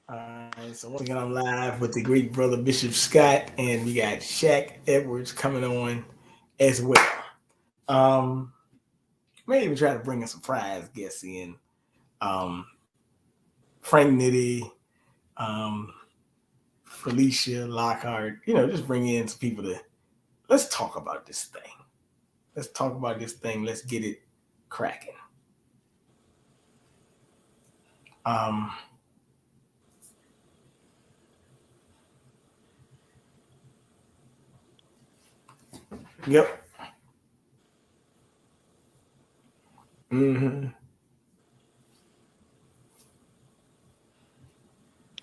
Alright, so once again, I'm live with the great brother Bishop Scott, and we got Shaq Edwards coming on as well. Um, May even try to bring in some prize guests in. Um, Frank Nitty, um, Felicia Lockhart, just bring in some people to let's talk about this thing. Let's talk about this thing. Let's get it cracking. Um, yep. hmm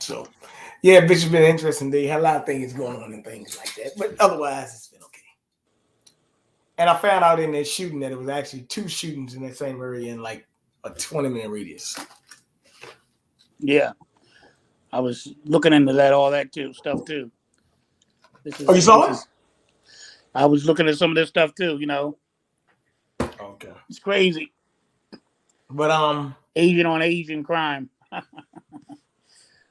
So, yeah, bitch, it's been an interesting day. Had a lot of things going on and things like that, but otherwise, it's been okay. And I found out in that shooting that it was actually two shootings in that same area in like a 20-minute radius. Yeah, I was looking into that, all that too, stuff too. This Oh, you is saw this it? is. I was looking at some of this stuff too. Okay. It's crazy. But Asian on Asian crime.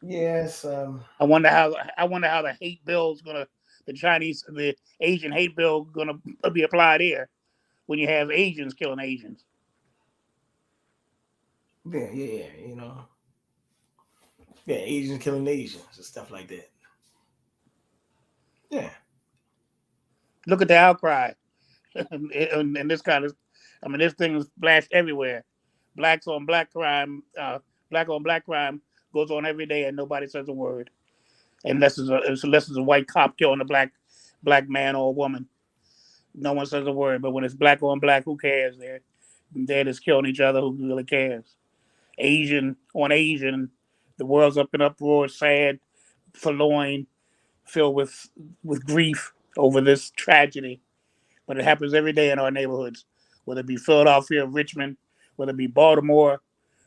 yes, I wonder how the hate bill is gonna, the Asian hate bill gonna be applied here when you have Asians killing Asians. yeah, yeah, Asians killing Asians and stuff like that. Yeah. Look at the outcry and this kind of. I mean, this thing is flashed everywhere. Blacks on black crime, black on black crime goes on every day, and nobody says a word. Unless it's a white cop killing a black man or a woman, no one says a word. But when it's black on black, who cares? They're just killing each other. Who really cares? Asian on Asian, the world's up in uproar, sad, forlorn, filled with grief over this tragedy. But it happens every day in our neighborhoods, whether it be Philadelphia, Richmond, whether it be Baltimore,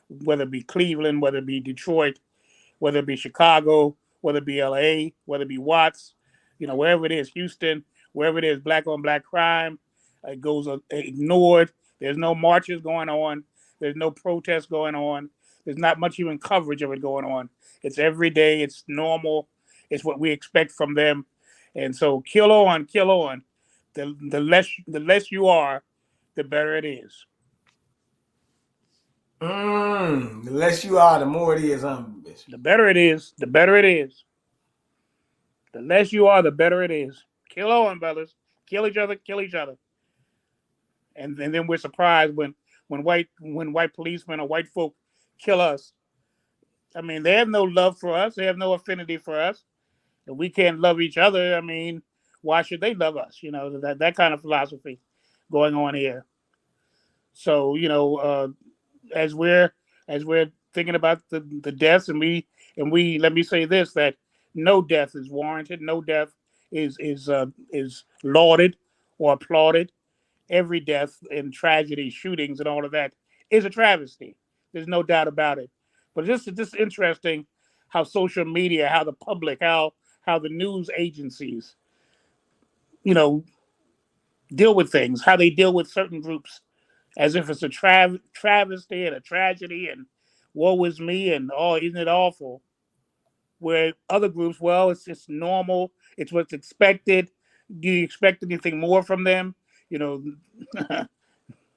whether it be Cleveland, whether it be Detroit, whether it be Chicago, whether it be LA, whether it be Watts, wherever it is, Houston, wherever it is, black on black crime, it goes ignored. There's no marches going on. There's no protests going on. There's not much even coverage of it going on. It's every day. It's normal. It's what we expect from them. And so kill on, kill on. The less you are, the better it is. The less you are, the more it is, bitch. The better it is, the better it is. The less you are, the better it is. Kill on, brothers. Kill each other. Kill each other. And then we're surprised when white policemen or white folk kill us. I mean, they have no love for us. They have no affinity for us. If we can't love each other, I mean, why should they love us? That kind of philosophy going on here. So as we're as we're thinking about the deaths, and we let me say this, that no death is warranted. No death is lauded or applauded. Every death and tragedy, shootings, and all of that is a travesty. There's no doubt about it. But it's just interesting how social media, how the public, how the news agencies, you know, deal with things, how they deal with certain groups, as if it's a travesty and a tragedy and woe is me and oh, isn't it awful? Where other groups, well, it's just normal. It's what's expected. Do you expect anything more from them? You know,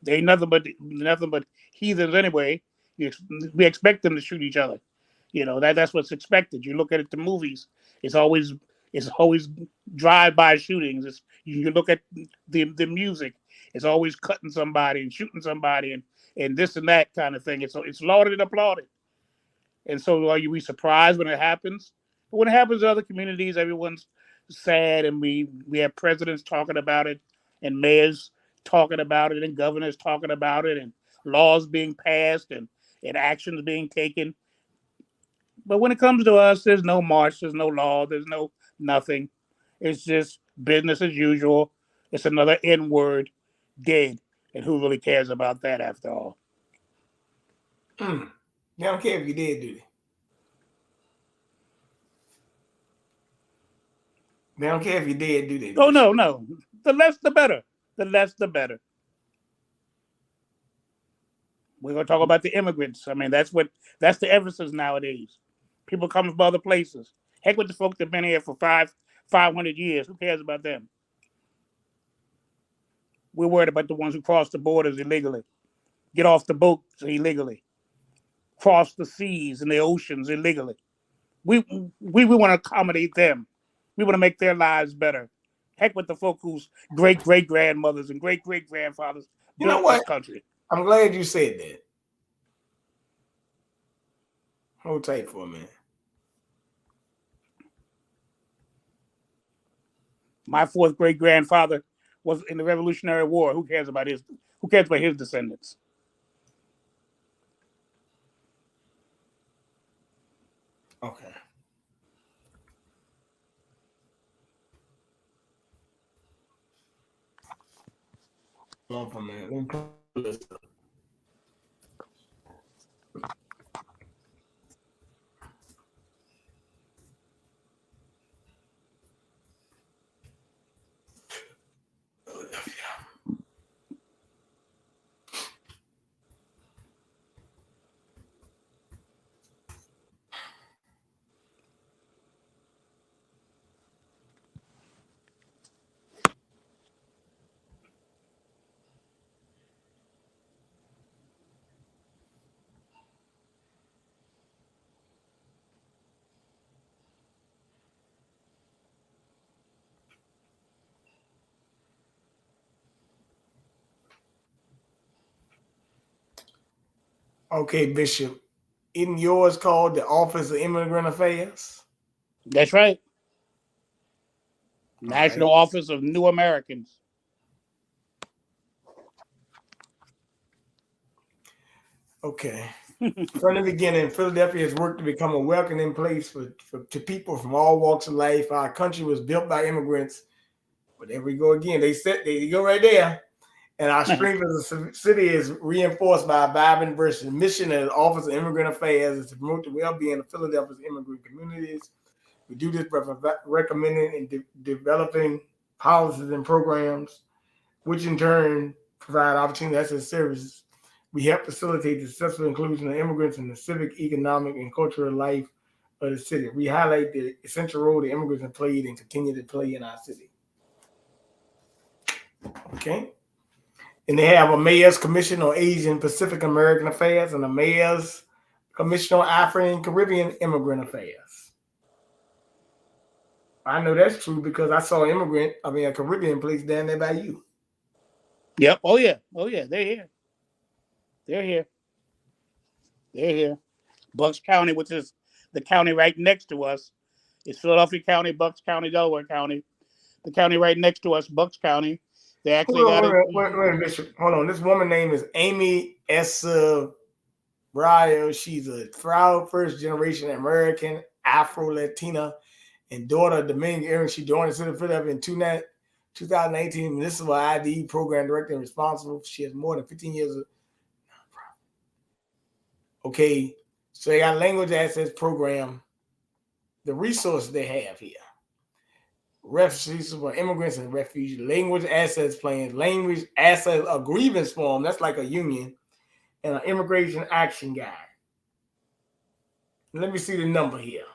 they ain't nothing but heathens anyway. You, we expect them to shoot each other. That's what's expected. You look at it, the movies. It's always it's always drive-by shootings. You look at the music. It's always cutting somebody and shooting somebody and this and that kind of thing. It's lauded and applauded. And so are you we surprised when it happens? But when it happens in other communities, everyone's sad, and we have presidents talking about it, and mayors talking about it, and governors talking about it, and laws being passed, and actions being taken. But when it comes to us, there's no march, there's no law, there's no nothing. It's just business as usual. It's another N word, dead. And who really cares about that after all? Mm. They don't care if you did, do they? They don't care if you did, do they, Oh, Bishop? no, no. The less the better. The less the better. We're gonna talk about the immigrants. I mean, that's the emphasis nowadays. People coming from other places. Heck with the folks that been here for 500 years. Who cares about them? We're worried about the ones who cross the borders illegally, get off the boats illegally, cross the seas and the oceans illegally. We want to accommodate them. We want to make their lives better. Heck with the folk whose great great grandmothers and great great grandfathers You know built this what? country. I'm glad you said that. Hold tight for a minute. My fourth great grandfather was in the Revolutionary War. Who cares about his? Who cares about his descendants? Okay. Hold on for a minute. Let me pull this up. Okay, Bishop. Isn't yours called the Office of Immigrant Affairs? That's right. All right. National Office of New Americans. Okay. From the beginning, Philadelphia has worked to become a welcoming place to people from all walks of life. Our country was built by immigrants. But there we go again. There you go right there. And our strength as a city is reinforced by a vibrant versus mission of the Office of Immigrant Affairs is to promote the well-being of Philadelphia's immigrant communities. We do this by recommending and developing policies and programs, which in turn provide opportunities and services. We help facilitate the successful inclusion of immigrants in the civic, economic, and cultural life of the city. We highlight the essential role the immigrants have played and continue to play in our city. Okay. And they have a Mayor's Commission on Asian Pacific American Affairs and a Mayor's Commission on African Caribbean Immigrant Affairs. I know that's true because I saw a Caribbean place down there by you. Yep. Oh yeah. Oh yeah. They're here. They're here. They're here. Bucks County, which is the county right next to us, is Philadelphia County, Bucks County, Delaware County. The county right next to us, Bucks County. They actually got it. Wait, Bishop. Hold on. This woman name is Amy S. Bryo. She's a proud first generation American Afro Latina and daughter of Dominican. She joined the City of Philadelphia in 2018 Municipal ID Program Director and responsible. She has more than 15 years of okay. So they got language access program. The resources they have here. Refugees for immigrants and refugees, language access plans, language access, a grievance form, that's like a union, and an immigration action guide. Let me see the number here.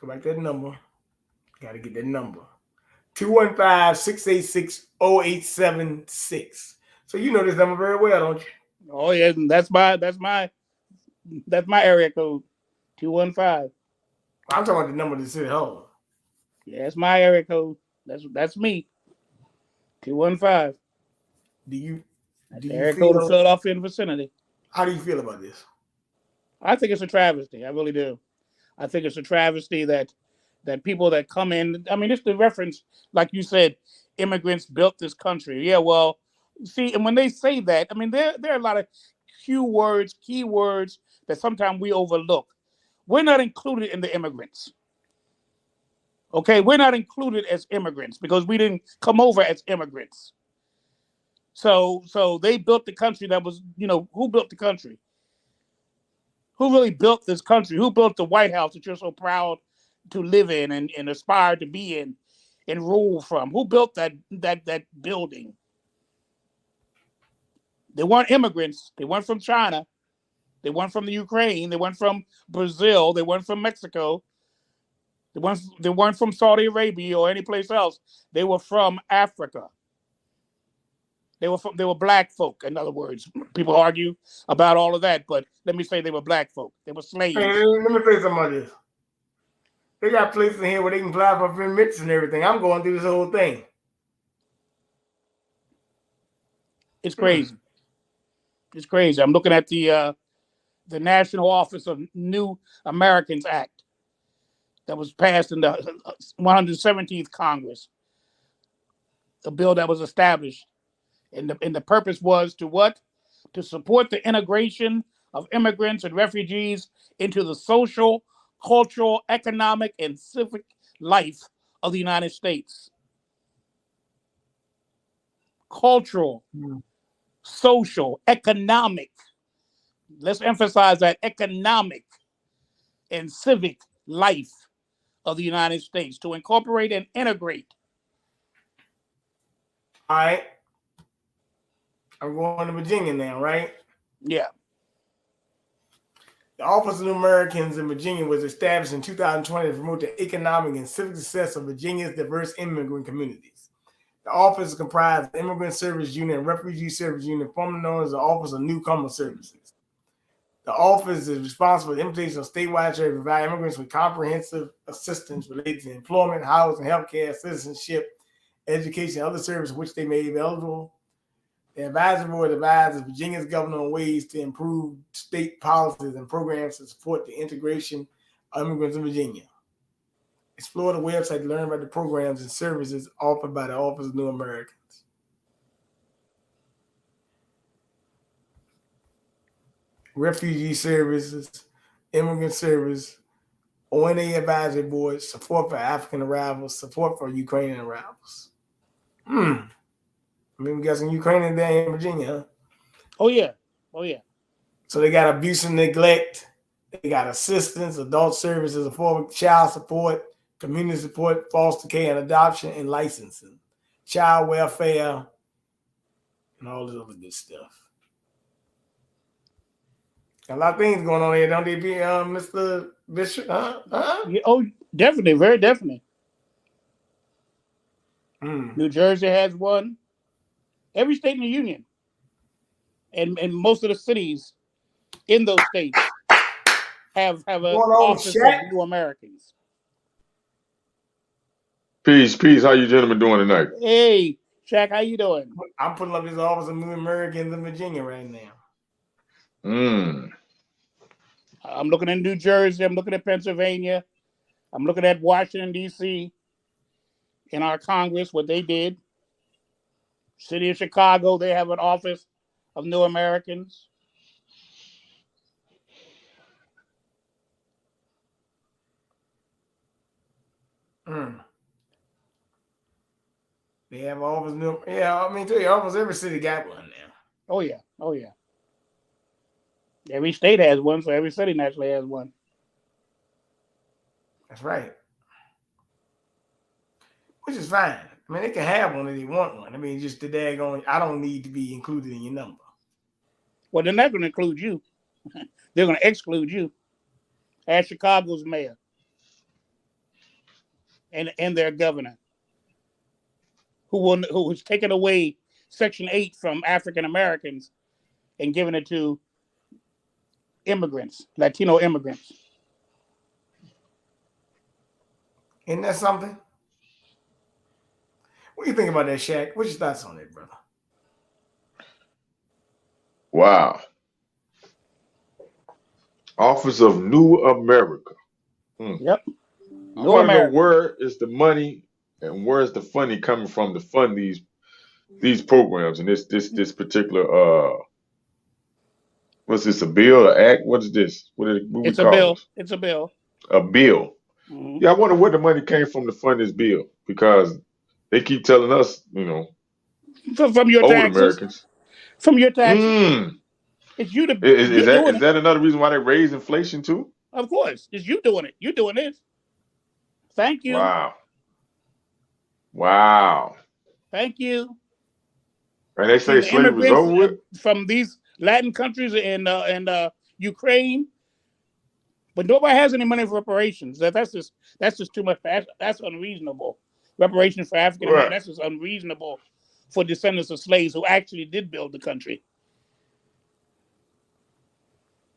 Go back to that number. Got to get that number. 215-686-0876. So you know this number very well, don't you? Oh yeah, that's my area code. 215. I'm talking about the number of the city hall. Yeah, that's my area code. That's me. 215. Do you area code of Philadelphia and vicinity. How do you feel about this? I think it's a travesty. I really do. I think it's a travesty that people that come in. I mean, it's the reference, like you said, immigrants built this country. Yeah, well, see, and when they say that, I mean, there are a lot of key words that sometimes we overlook. We're not included in the immigrants. Okay, we're not included as immigrants because we didn't come over as immigrants. So they built the country that was, who built the country? Who really built this country? Who built the White House that you're so proud to live in and aspire to be in and rule from? Who built that building? They weren't immigrants. They weren't from China. They weren't from the Ukraine. They weren't from Brazil. They weren't from Mexico. They weren't from Saudi Arabia or any place else. They were from Africa. They were black folk. In other words, people argue about all of that, but let me say they were black folk. They were slaves. Hey, let me tell you something about this. They got places in here where they can apply for permits and everything. I'm going through this whole thing. It's crazy. It's crazy. I'm looking at the National Office of New Americans Act that was passed in the 117th Congress. A bill that was established, and the purpose was to what? To support the integration of immigrants and refugees into the social, cultural, economic, and civic life of the United States. Cultural, social, economic. Let's emphasize that economic and civic life of the United States, to incorporate and integrate. All right. I'm going to Virginia now, right? Yeah. The Office of New Americans in Virginia was established in 2020 to promote the economic and civic success of Virginia's diverse immigrant communities. The office is comprised of Immigrant Service Unit and Refugee Service Unit, formerly known as the Office of Newcomer Services. The office is responsible for the implementation of statewide strategy to provide immigrants with comprehensive assistance related to employment, housing, healthcare, citizenship, education, and other services which they may be eligible. The advisory board advises Virginia's governor on ways to improve state policies and programs to support the integration of immigrants in Virginia. Explore the website to learn about the programs and services offered by the Office of New Americans. Refugee Services, Immigrant Service, ONA Advisory Board, support for African arrivals, support for Ukrainian arrivals. I mean, we got some Ukrainians down here in Virginia, huh? Oh, yeah. Oh, yeah. So they got abuse and neglect. They got assistance, adult services, child support, community support, foster care and adoption, and licensing, child welfare, and all this other good stuff. A lot of things going on here, don't they, be, Mr. Bishop? Yeah, oh, definitely, very definitely. New Jersey has one. Every state in the union, and most of the cities in those states have an office of New Americans. Peace. How you gentlemen doing tonight? Hey, Chaq, how you doing? I'm putting up this Office of New Americans in Virginia right now. I'm looking at New Jersey. I'm looking at Pennsylvania. I'm looking at Washington, D.C. in our Congress, what they did. City of Chicago, they have an Office of New Americans. They have Office New. Yeah, I mean, tell you, almost every city got one now. Oh yeah. Every state has one, so every city naturally has one. That's right. Which is fine. I mean, they can have one if they want one. I mean, just the daggone, I don't need to be included in your number. Well, they're not going to include you. They're going to exclude you. As Chicago's mayor and their governor, who was taking away Section 8 from African Americans and giving it to immigrants, Latino immigrants. Isn't that something? What do you think about that, Shaq? What's your thoughts on it, brother? Wow. Office of New America. Yep. I want to know where is the money and where is the funding coming from to fund these programs and this particular what's this, a bill, an act? What is this? It's a bill. It's a bill. A bill. Mm-hmm. Yeah, I wonder where the money came from to fund this bill, because they keep telling us, from your taxes. Americans. From your taxes. It's you to is that another reason why they raise inflation too? Of course. It's you doing it. You're doing this. Thank you. Wow. Thank you. And they say the slavery was immigrants over with? from these Latin countries and Ukraine, but nobody has any money for reparations. That's just too much. That's unreasonable. Reparations for African Americans. Right. That's just unreasonable for descendants of slaves who actually did build the country.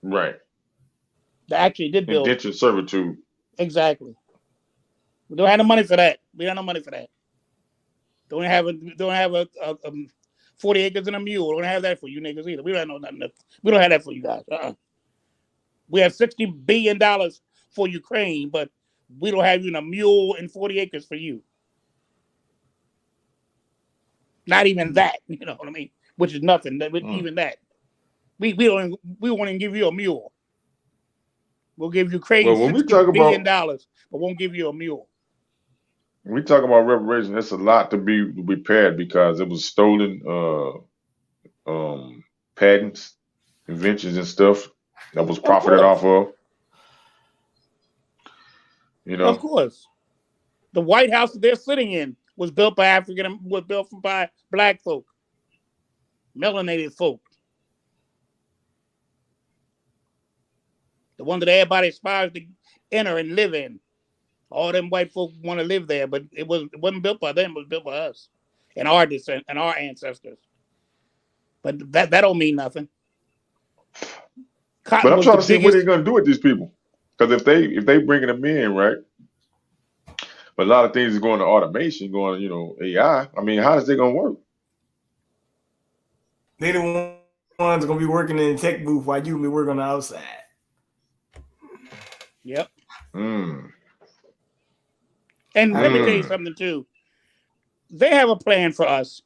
Right. They actually did build it. Indentured servitude. Exactly. We don't have the money for that. We don't have no money for that. Don't have a 40 acres and a mule. We don't have that for you niggas either. We don't know nothing. We don't have that for you guys. We have $60 billion for Ukraine, but we don't have even a mule and 40 acres for you. Not even that, you know what I mean? Which is nothing. Even that, we won't even give you a mule. We'll give Ukraine Well, when we $60 talk billion, about but won't give you a mule. when we talk about reparations, that's a lot to be repaired because it was stolen patents, inventions, and stuff that was Of profited course, off of. You of know, course. The White House that they're sitting in was built by black folk, melanated folk. The one that everybody aspires to enter and live in. All them white folk want to live there, but it wasn't built by them. It was built by us and our descent and our ancestors. But that don't mean nothing. but Cotton I'm was trying the to see what they're biggest. gonna do with these people. Because if they bringing them in, right? But a lot of things are going to automation, going AI. I mean, how is it gonna work? They the ones gonna be working in the tech booth while you be working on the outside. Yep. Mm. And let me tell you something too. They have a plan for us,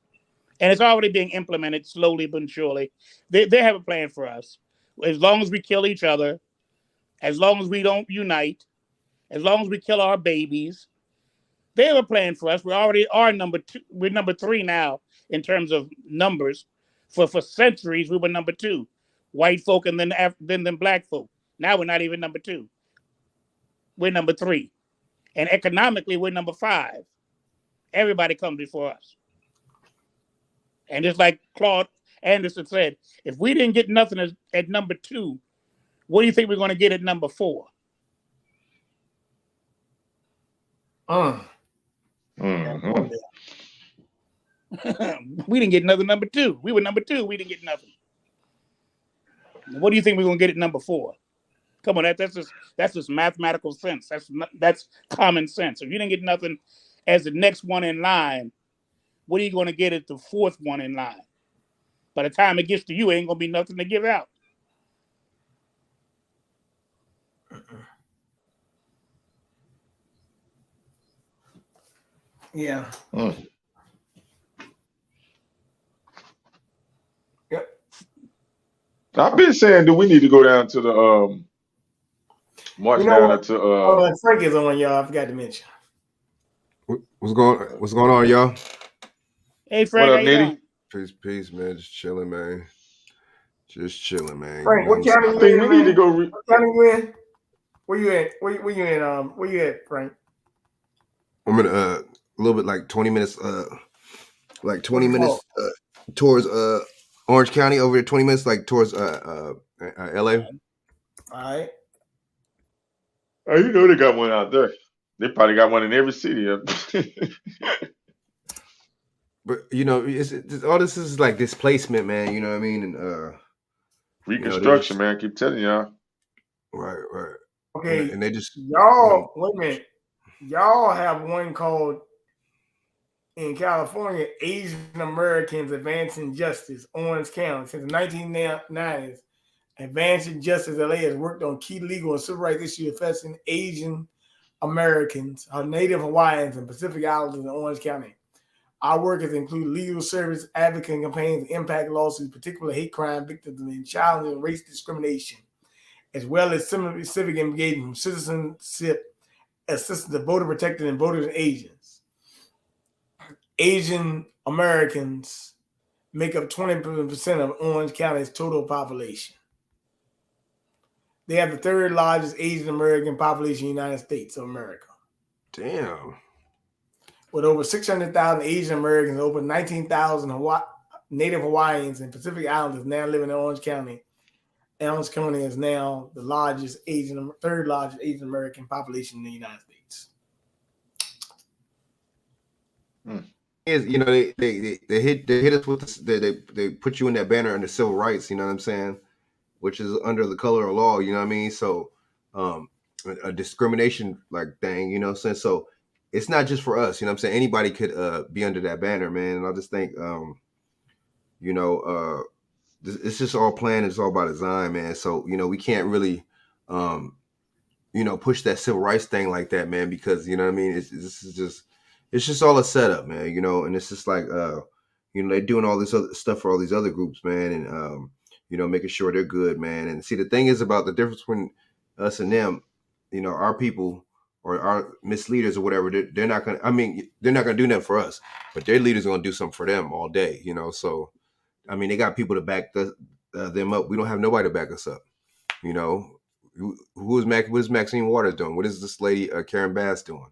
and it's already being implemented slowly but surely. They have a plan for us. As long as we kill each other, as long as we don't unite, as long as we kill our babies, they have a plan for us. We already are number 2. We're number 3 now in terms of numbers. For centuries, we were number 2. White folk and then black folk. Now we're not even number 2. We're number 3. And economically, we're number 5. Everybody comes before us. And just like Claude Anderson said, if we didn't get nothing at number 2, what do you think we're going to get at number 4? Mm-hmm. We didn't get nothing number 2. We were number 2. We didn't get nothing. What do you think we're going to get at number 4? Come on, that's just mathematical sense. That's common sense. If you didn't get nothing as the next one in line, what are you going to get at the 4th one in line? By the time it gets to you, it ain't going to be nothing to give out. Yeah. Yep. I've been saying, do we need to go down to the march down to Frank is on, y'all. I forgot to mention. What's going on, y'all? Hey, Frank, what how up, you Nitty? doing? Peace, man. Just chilling, man. Just chilling, man. Frank, what county I you think in, we man? need to go. What county you in? Where you at? Where you in? Where you at, Frank? I'm in a little bit like 20 minutes. Like 20 minutes towards Orange County. Over here, 20 minutes like towards LA. All right. Oh, you know they got one out there. They probably got one in every city. But it's all this is like displacement, man. You know what I mean? And Reconstruction, man. I keep telling y'all. Right. Okay. And they just y'all wait a minute. Y'all have one called in California, Asian Americans Advancing Justice, Orange County. Since the 1990s, Advancing Justice LA has worked on key legal and civil rights issues affecting Asian Americans, Native Hawaiians, and Pacific Islanders in Orange County. Our work has included legal service, advocacy campaigns, impact lawsuits, particularly hate crime victims, and challenging race discrimination, as well as civic engagement, citizenship, assistance to voter protected and voters and agents. Asian Americans make up 20% of Orange County's total population. They have the 3rd largest Asian American population in the United States of America. damn. With over 600,000 Asian Americans, over 19,000 Native Hawaiians and Pacific Islanders now living in Orange County. Orange County is now the third largest Asian American population in the United States. Is they hit us with this, they put you in that banner under civil rights, you know what I'm saying, which is under the color of law, you know what I mean. So a discrimination like thing, you know what I'm saying. So it's not just for us, you know what I'm saying. Anybody could be under that banner, man. And I just think it's just all planned, it's all by design, man. So we can't really push that civil rights thing like that, man, because you know what I mean. It's just all a setup, man. And it's just like they're doing all this other stuff for all these other groups, man, and making sure they're good, man. And see, the thing is about the difference between us and them, our people or our misleaders or whatever, they're not gonna. I mean, they're not gonna do nothing for us, but their leaders are gonna do something for them all day, So, I mean, they got people to back them up. We don't have nobody to back us up, Who is what is Maxine Waters doing? What is this lady Karen Bass doing?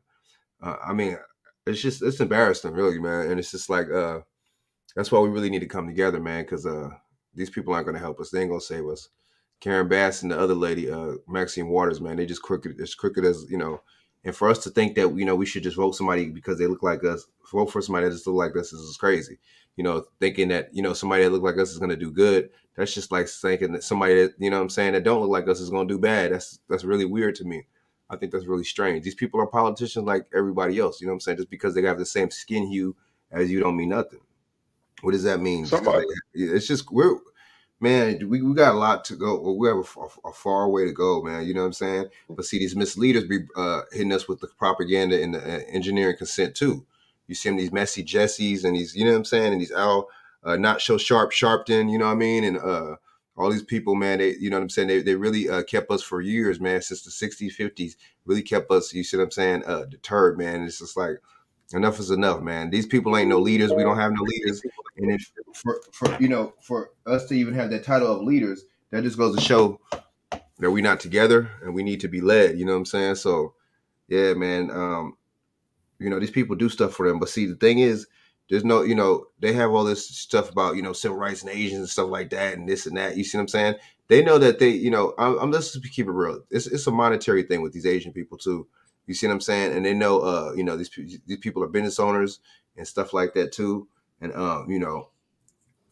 I mean, it's embarrassing, really, man. And it's just like that's why we really need to come together, man, because these people aren't going to help us. They ain't going to save us. Karen Bass and the other lady, Maxine Waters, man, they just crooked as, and for us to think that, we should just vote somebody because they look like us, vote for somebody that just look like us is crazy. Thinking that, somebody that look like us is going to do good. That's just like thinking that somebody that, what I'm saying, that don't look like us is going to do bad. That's really weird to me. I think that's really strange. These people are politicians like everybody else. You know what I'm saying? Just because they have the same skin hue as you don't mean nothing. What does that mean? It's just we got a lot to go. We have a far way to go, man. You know what I'm saying? But see, these misleaders be hitting us with the propaganda and the engineering consent too. You see them, these messy Jessies and these, you know what I'm saying, and these not so Sharpton, you know what I mean, and all these people, man, they, you know what I'm saying, they really kept us for years, man, since the 60s, 50s, really kept us, you see what I'm saying, deterred, man. And it's just like, enough is enough, man. These people ain't no leaders. We don't have no leaders. And if for us to even have that title of leaders, that just goes to show that we're not together and we need to be led, you know what I'm saying? So, yeah, man, these people do stuff for them. But see, the thing is, there's no, they have all this stuff about, civil rights and Asians and stuff like that and this and that. You see what I'm saying? They know that they, let's just keep it real. It's a monetary thing with these Asian people too. You see what I'm saying? And they know, these people are business owners and stuff like that too. And,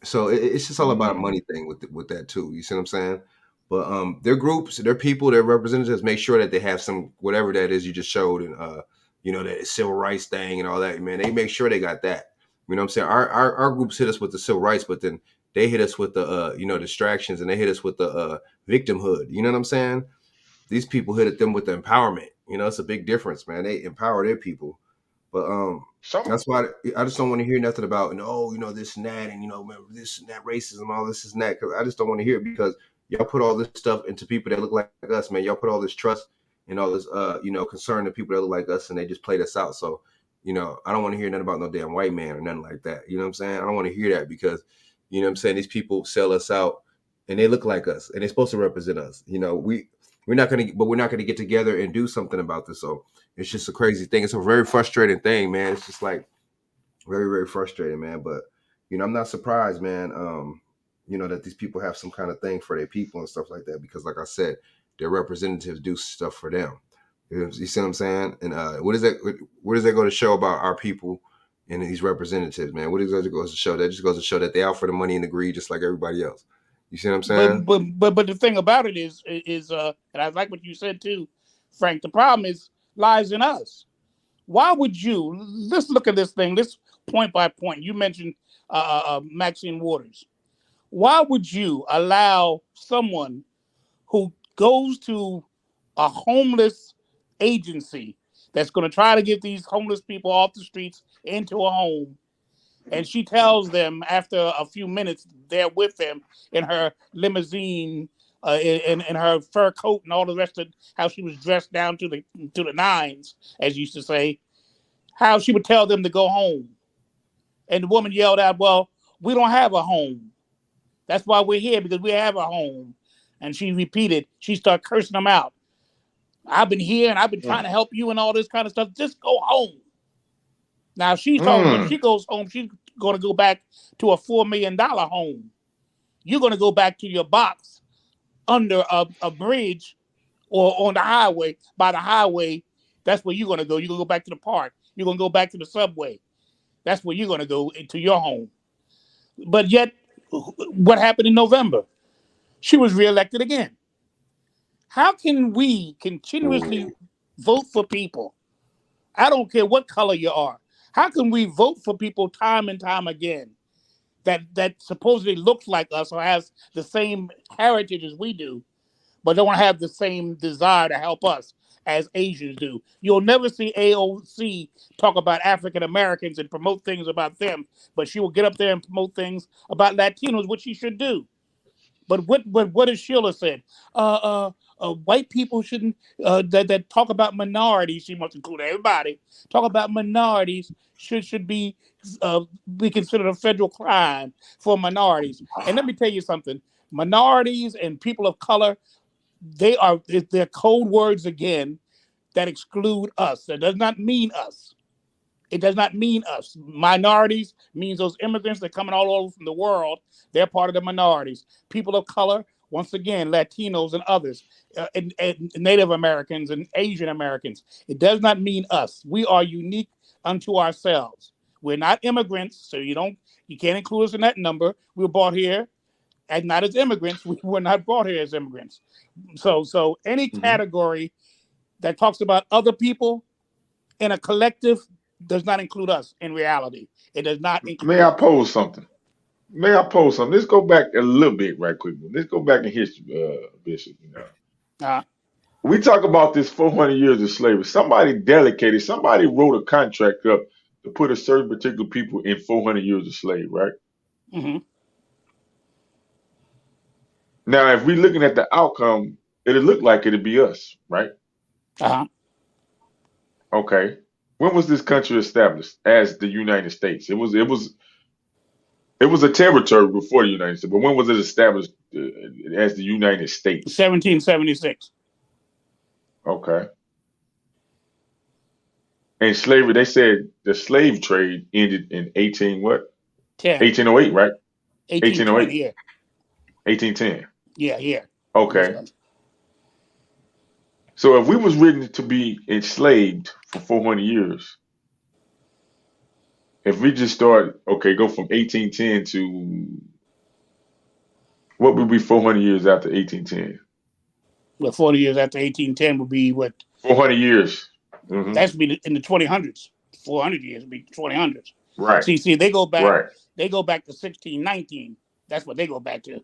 so it's just all about a money thing with that too. You see what I'm saying? But their groups, their people, their representatives make sure that they have some, whatever that is you just showed, and, that civil rights thing and all that, man. They make sure they got that. You know what I'm saying? Our groups hit us with the civil rights, but then they hit us with the, distractions, and they hit us with the victimhood. You know what I'm saying? These people hit them with the empowerment. It's a big difference, man. They empower their people. But that's why I just don't want to hear nothing about, this and that, and, this and that racism, all this and that, because I just don't want to hear it, because y'all put all this stuff into people that look like us, man. Y'all put all this trust and all this, concern to people that look like us, and they just played us out. So, I don't want to hear nothing about no damn white man or nothing like that. You know what I'm saying? I don't want to hear that, because, you know what I'm saying, these people sell us out and they look like us and they're supposed to represent us. We're not going to get together and do something about this. So it's just a crazy thing. It's a very frustrating thing, man. It's just like very, very frustrating, man. But, I'm not surprised, man, that these people have some kind of thing for their people and stuff like that, because like I said, their representatives do stuff for them. You see what I'm saying? And what does that go to show about our people and these representatives, man? What does that go to show? That just goes to show that they out for the money and the greed just like everybody else. You see what I'm saying? But the thing about it is, and I like what you said too, Frank. The problem lies in us. Why would you? Let's look at this thing. This point by point. You mentioned Maxine Waters. Why would you allow someone who goes to a homeless agency that's going to try to get these homeless people off the streets into a home, and she tells them after a few minutes they're with them in her limousine, in her fur coat and all the rest of how she was dressed down to the nines, as you used to say, how she would tell them to go home. And the woman yelled out, "Well, we don't have a home. That's why we're here, because we have a home." And she repeated, she started cursing them out. "I've been here and I've been trying to help you and all this kind of stuff. Just go home." Now she's talking, when she goes home, she's going to go back to a $4 million home. You're going to go back to your box under a bridge or on the highway, by the highway. That's where you're going to go. You're going to go back to the park. You're going to go back to the subway. That's where you're going to go into your home. But yet, what happened in November? She was reelected again. How can we continuously vote for people? I don't care what color you are. How can we vote for people time and time again that supposedly looks like us or has the same heritage as we do, but don't have the same desire to help us as Asians do? You'll never see AOC talk about African Americans and promote things about them, but she will get up there and promote things about Latinos, which she should do. But what has Sheila said? White people shouldn't that talk about minorities. She must include everybody. Talk about minorities should be considered a federal crime for minorities. And let me tell you something: minorities and people of color, they're code words again that exclude us. That does not mean us. It does not mean us. Minorities means those immigrants that are coming all over from the world. They're part of the minorities. People of color, once again, Latinos and others, and Native Americans and Asian Americans. It does not mean us. We are unique unto ourselves. We're not immigrants, so you can't include us in that number. We were brought here and not as immigrants. We were not brought here as immigrants. So any category that talks about other people in a collective does not include us in reality. It does not include May I pose something? Let's go back a little bit right quick. Let's go back in history, Bishop. We talk about this 400 years of slavery. Somebody wrote a contract up to put a certain particular people in 400 years of slavery, right? Mm-hmm. Now, if we're looking at the outcome, it'll look like it'll be us, right? Uh-huh. Okay. When was this country established as the United States? It was a territory before the United States, but when was it established as the United States? 1776. Okay. And slavery, they said the slave trade ended in 1808, right? 1808. Yeah. 1810. Yeah. Okay. So if we was written to be enslaved for 400 years, if we just go from 1810 to what would be 400 years after 1810? Well, 40 years after 1810 would be what? 400 years. Mm-hmm. That's be in the 2000s. 400 years would be 2000s. Right. See, they go back. Right. They go back to 1619. That's what they go back to.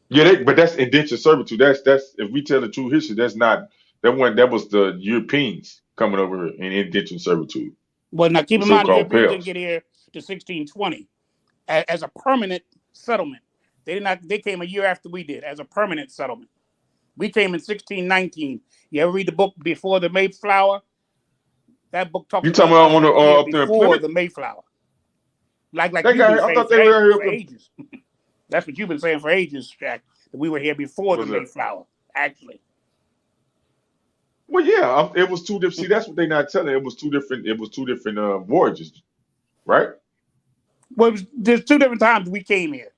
Yeah, but that's indentured servitude. That's if we tell the true history, that was the Europeans coming over in indentured servitude. Well, now keep in mind the Europeans didn't get here to 1620 as a permanent settlement. They came a year after we did as a permanent settlement. We came in 1619. You ever read the book Before the Mayflower? That book talks about before the Mayflower. Like you've been saying for ages. That's what you've been saying for ages, Chaq. That we were here before the Mayflower, actually. Well, yeah, it was two different. See, that's what they're not telling. It was two different voyages, right? Well, there's two different times we came here.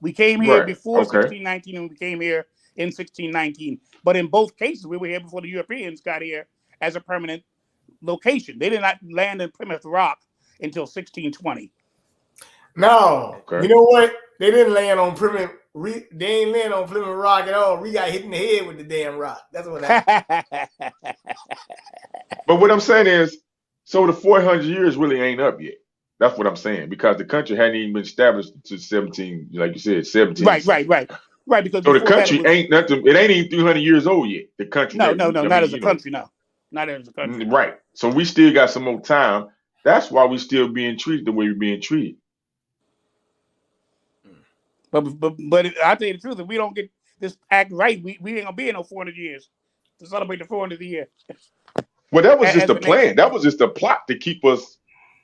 We came here before 1619, and we came here in 1619. But in both cases, we were here before the Europeans got here as a permanent location. They did not land in Plymouth Rock until 1620. No, you know what? They didn't land on Plymouth. They ain't land on Plymouth Rock at all. We got hit in the head with the damn rock. That's what happened. But what I'm saying is, so the 400 years really ain't up yet. That's what I'm saying, because the country hadn't even been established to 17, like you said, 17. Right. Because so the country ain't nothing. It ain't even 300 years old yet. The country. No, not as a country. No, not as a country. Right. So we still got some more time. That's why we still being treated the way we're being treated. But I tell you the truth, if we don't get this act right, we ain't gonna be in no 400 years to celebrate the 400th year. Well, that was just the plan. Nation. That was just the plot to keep us,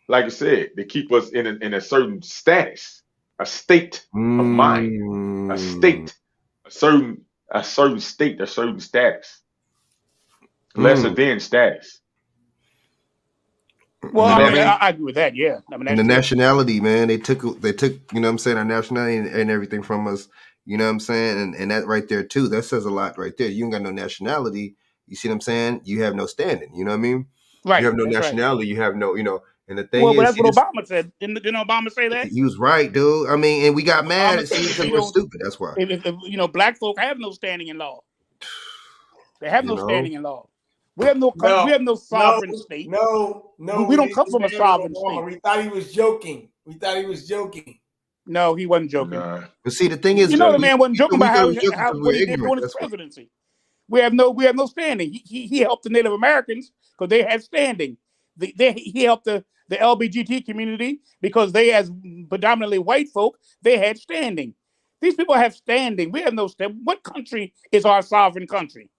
like I said, to keep us in a certain status, a state of mind, a certain state, a certain status, lesser than status. Well, You I know mean, what I mean? I agree with that. Yeah, I mean And that's the true. nationality, man, they took, you know what I'm saying, our nationality and everything from us. You know what I'm saying? And that right there too, that says a lot right there. You ain't got no nationality. You see what I'm saying? You have no standing. You know what I mean? You Right. have no That's right. nationality. You have no, and the thing Well, but is, that's what Obama said. Didn't Obama say that? he was right, dude. I mean, and we got Obama mad, said see, if because we we're don't, stupid. That's why. if black folk have no standing in law, they have You no know? standing in law. We have no we No, have no no, sovereign state. no, no. We We don't didn't come get from a mad at sovereign Obama. state. We thought he was joking. We thought he was joking. No, he wasn't joking. Nah. But see, the thing You is, know the That- man wasn't joking we about thought it was joking how because we what were he did ignorant. during his That's why. presidency. We have no standing. He helped the Native Americans because they had standing. He helped the LGBT community because they, as predominantly white folk, they had standing. These people have standing. We have no standing. What country is our sovereign country?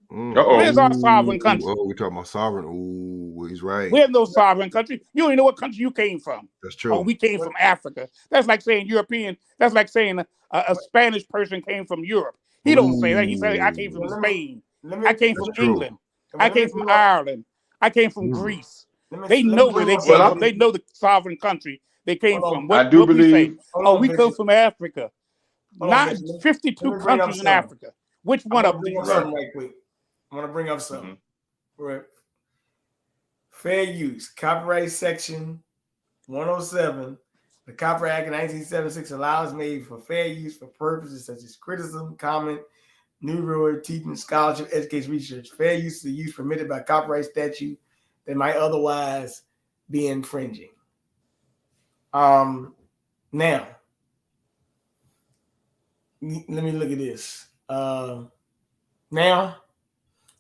Where's our sovereign country? Oh, we're talking about sovereign. Ooh, he's right. We have no sovereign country. You don't even know what country you came from. That's Oh, true. we came from Africa. That's like saying European. That's like saying a Spanish person came from Europe. He don't say that. He said, I came from Well, Ooh, Spain. let I me, came that's from true. England. well, I let me came from bring up, Ireland. I came from Mm. Greece. They let me know where bring they up came Well, from. They know the sovereign country they came hold from. on, I What do we say? believe hold Oh, on, we come Bishop. from Africa. Hold on, Not Bishop. Let 52 me bring up countries in something. Africa. Which I'm one of gonna them do bring you up know? something right quick. I'm gonna bring up something. Mhm. Right. Fair use, copyright section 107. The Copyright Act of 1976 allows made for fair use for purposes such as criticism, comment, new word, teaching, scholarship, education, research. Fair use is the use permitted by copyright statute that might otherwise be infringing. Now, let me look at this. Now,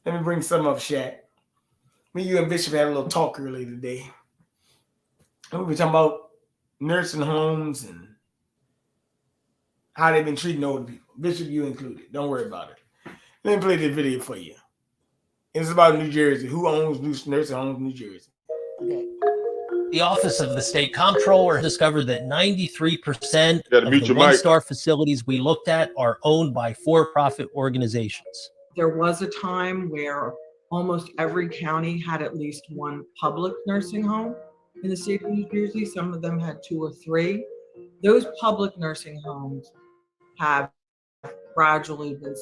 let me bring some up, Shaq. Me, you, and Bishop had a little talk earlier today. And we were talking about nursing homes and how they've been treating old people. Bishop, you included. Don't worry about it. Let me play this video for you. It's about New Jersey. Who owns nursing homes in New Jersey? Okay. The Office of the State Comptroller discovered that 93% You gotta of mute the your mic. one-star facilities we looked at are owned by for-profit organizations. There was a time where almost every county had at least one public nursing home in the state of New Jersey. Some of them had 2 or 3. Those public nursing homes have gradually been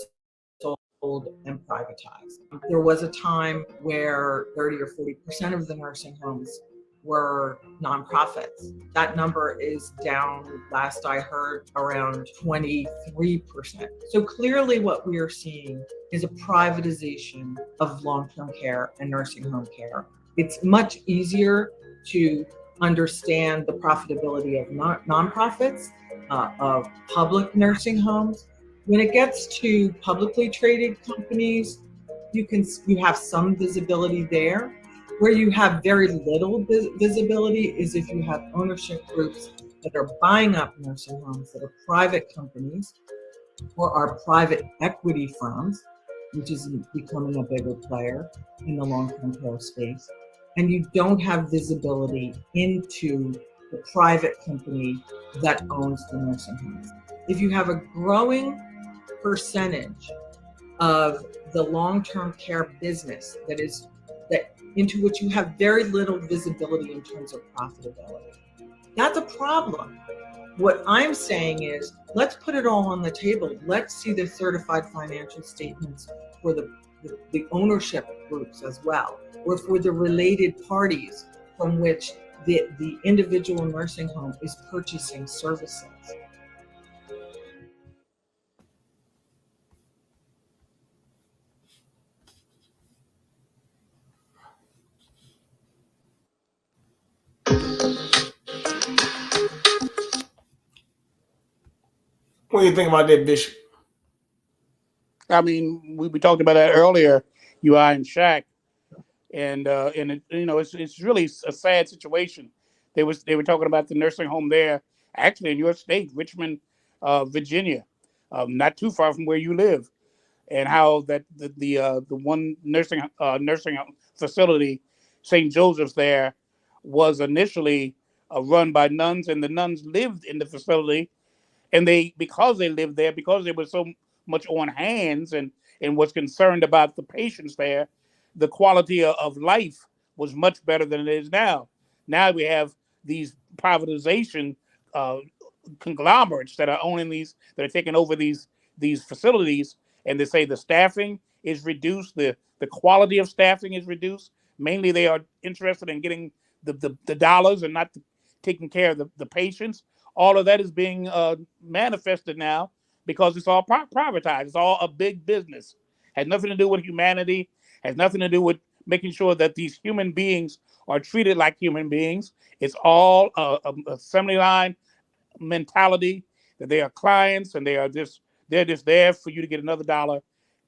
sold and privatized. There was a time where 30 or 40% of the nursing homes were nonprofits. That number is down, last I heard, around 23%. So clearly what we are seeing is a privatization of long-term care and nursing home care. It's much easier to understand the profitability of nonprofits, of public nursing homes. When it gets to publicly traded companies, you have some visibility there. Where you have very little visibility is if you have ownership groups that are buying up nursing homes that are private companies or are private equity firms, which is becoming a bigger player in the long-term care space. And you don't have visibility into the private company that owns the nursing homes. If you have a growing percentage of the long-term care business that into which you have very little visibility in terms of profitability, that's a problem. What I'm saying is, let's put it all on the table. Let's see the certified financial statements for the ownership groups as well, or for the related parties from which the individual nursing home is purchasing services. What do you think about that, Bishop? I mean, we talked about that earlier, you, I, and Shaq, and it, it's really a sad situation. They were talking about the nursing home there, actually in your state, Richmond, Virginia, not too far from where you live, and how that the one nursing facility, St. Joseph's there, was initially run by nuns, and the nuns lived in the facility, and because they lived there, because they were so much on hands and was concerned about the patients there, the quality of life was much better than it is now. Now we have these privatization conglomerates that are owning these, that are taking over these facilities, and they say the staffing is reduced, the quality of staffing is reduced. Mainly, they are interested in getting the dollars and not taking care of the patients. All of that is being manifested now because it's all privatized. It's all a big business. Has nothing to do with humanity. Has nothing to do with making sure that these human beings are treated like human beings. It's all a assembly line mentality that they are clients and they're just there for you to get another dollar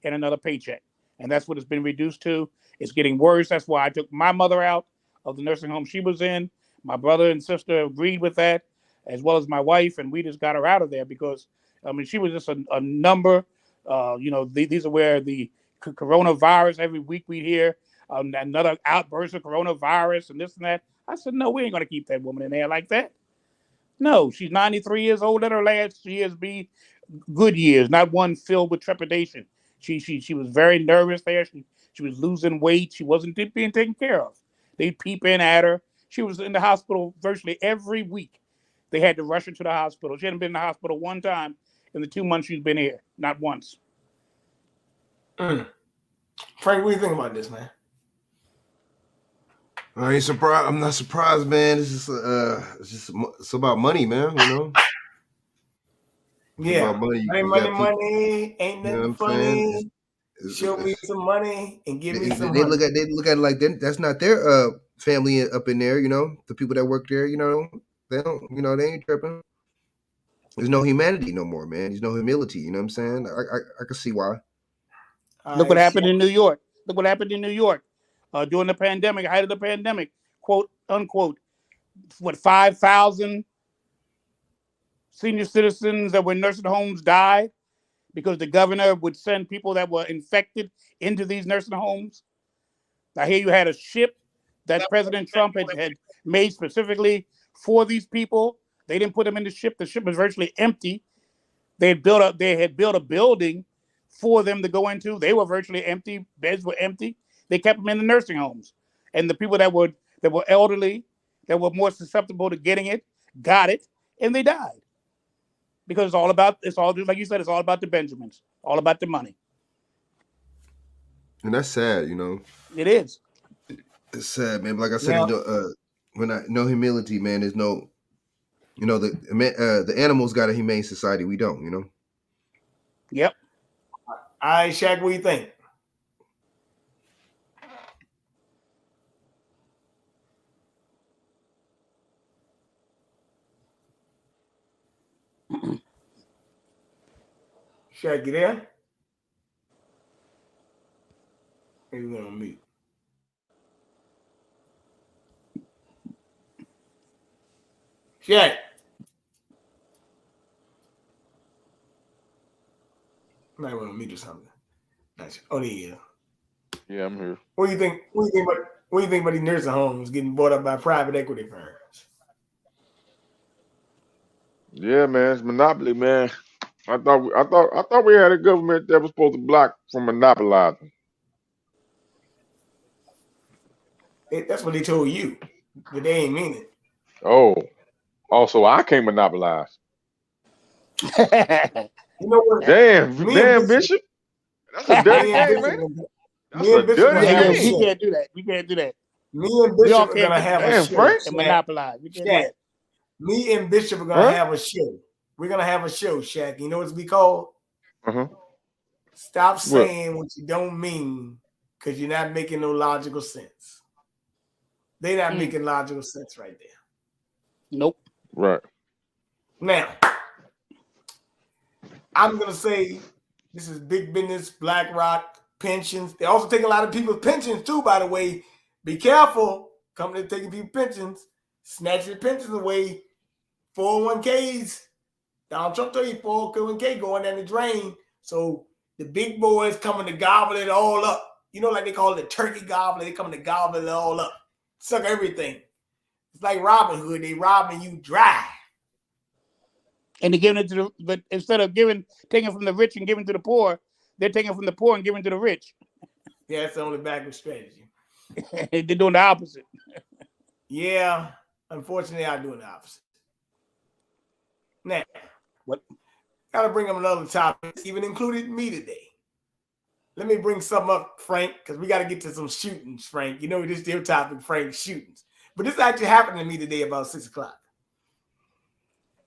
and another paycheck. And that's what it's been reduced to. It's getting worse. That's why I took my mother out of the nursing home she was in. My brother and sister agreed with that, as well as my wife, and we just got her out of there because, I mean, she was just a number. These are where the coronavirus, every week we hear another outburst of coronavirus and this and that. I said, no, we ain't going to keep that woman in there like that. No, she's 93 years old. Let her last years be good years, not one filled with trepidation. She was very nervous there. She was losing weight. She wasn't being taken care of. They peep in at her. She was in the hospital virtually every week. They had to rush her to the hospital. She hadn't been in the hospital one time in the 2 months she's been here. Not once. Frank, what do you think about this, man? I ain't surprised. I'm not surprised, man. It's about money, man. You know. Yeah, about money. Money. Ain't nothing, you know, funny. Show me some money and give me some. They look at it like that's not their family up in there. You know, the people that work there. You know, they don't. You know, they ain't tripping. There's no humanity no more, man. There's no humility. You know what I'm saying? I can see why. Look what happened in New York. Look what happened in New York during the pandemic, height of the pandemic, quote unquote. What, 5,000 senior citizens that were in nursing homes died because the governor would send people that were infected into these nursing homes. Now here you had a ship that President Trump had made specifically for these people. They didn't put them in the ship. The ship was virtually empty. They had built a building for them to go into. They were virtually empty. Beds were empty. They kept them in the nursing homes. And the people that were elderly, that were more susceptible to getting it, got it, and they died. Because it's all like you said, it's all about the Benjamins, all about the money. And that's sad, you know. It is. It's sad, man. But like I said, no humility, man. There's no, you know, the animals got a humane society. We don't, you know. Yep. All right, Shaq, what do you think? Shaq, you there? Maybe we're gonna meet. Shaq. Might want to meet or something. Nice. Oh, yeah. Yeah, I'm here. What do you think? What do you think about these nursing homes getting bought up by private equity firms? Yeah, man, it's monopoly, man. I thought we had a government that was supposed to block from monopolizing. That's what they told you, but they ain't mean it. Oh, also I can't monopolize. You know what? Damn, Bishop. That's a dirty game, man. That's a dirty game. We can't do that. We can't do that. Me and Bishop are gonna have a show and monopolize. We can't do that. Me and Bishop are gonna have a show. We're gonna have a show, Shaq. You know what it's be called? Stop saying what you don't mean because you're not making no logical sense. They're not making logical sense right there. Nope. Right. Now, I'm gonna say this is big business, BlackRock, pensions. They also take a lot of people's pensions too, by the way. Be careful. Company taking people's pensions, snatching pensions away. 401ks. Donald Trump told you 401k going down the drain. So the big boys coming to gobble it all up. You know, like they call it the turkey gobbler. They coming to gobble it all up. Suck everything. It's like Robin Hood. They robbing you dry. And they're giving it but instead of taking from the rich and giving to the poor, they're taking from the poor and giving to the rich. Yeah, that's the only backward strategy. They're doing the opposite. Yeah, unfortunately, I'm doing the opposite. Now, What? gotta bring up another topic, even included me today. Let me bring something up, Frank, because we got to get to some shootings, Frank. You know, this is your topic, Frank, shootings. But this actually happened to me today about 6 o'clock.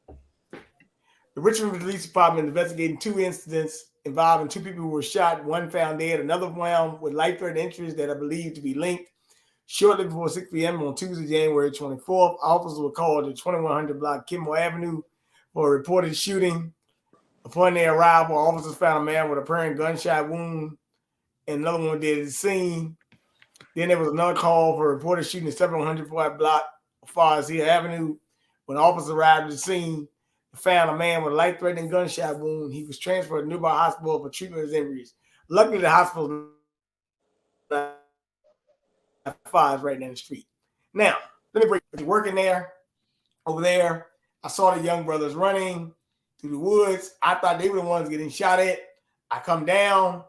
The Richmond Police Department investigating 2 incidents involving 2 people who were shot, one found dead, another found with life-threatening injuries that are believed to be linked. Shortly before 6 p.m. on Tuesday, January 24th, officers were called to 2100 block Kimball Avenue for a reported shooting. Upon their arrival, officers found a man with a apparent gunshot wound and another one dead at the scene. Then there was another call for a reported shooting at 700 block Forest Hill Avenue. When officers arrived at the scene, they found a man with a life-threatening gunshot wound. He was transferred to a nearby hospital for treatment of his injuries. Luckily, the hospital fires right down the street. Now, let me break. Working there, over there, I saw the young brothers running through the woods. I thought they were the ones getting shot at. I come down,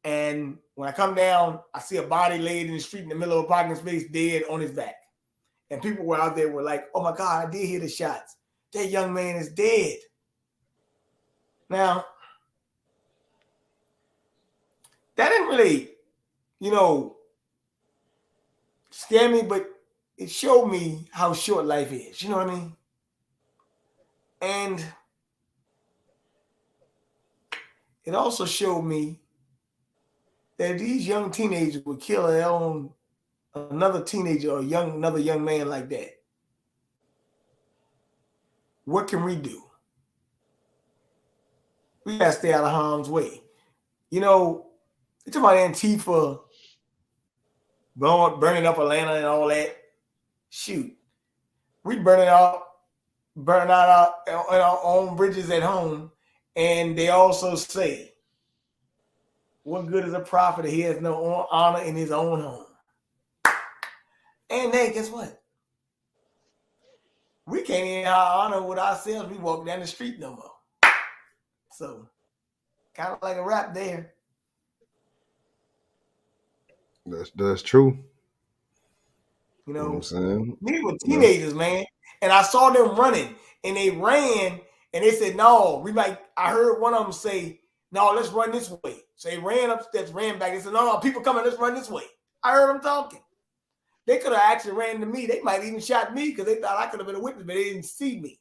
and when I come down, I see a body laid in the street in the middle of a parking space, dead on his back. And people were out there were like, "Oh my God, I did hear the shots. That young man is dead." Now, that didn't really, scare me, but it showed me how short life is. You know what I mean? And it also showed me that these young teenagers would kill their own another teenager or another young man like that. What can we do? We gotta stay out of harm's way. You're talking about Antifa burning up Atlanta and all that. Shoot, we burn out our own bridges at home, and they also say, "What good is a prophet if he has no honor in his own home?" And hey, guess what? We can't even have honor with ourselves. We walk down the street no more. So, kind of like a rap there. That's true. You know what I'm saying? These were teenagers, man. And I saw them running, and they ran, and they said, "No, I heard one of them say, "No, let's run this way." So they ran upstairs, ran back. They said, "No, people coming, let's run this way." I heard them talking. They could have actually ran to me. They might even shot me because they thought I could have been a witness, but they didn't see me.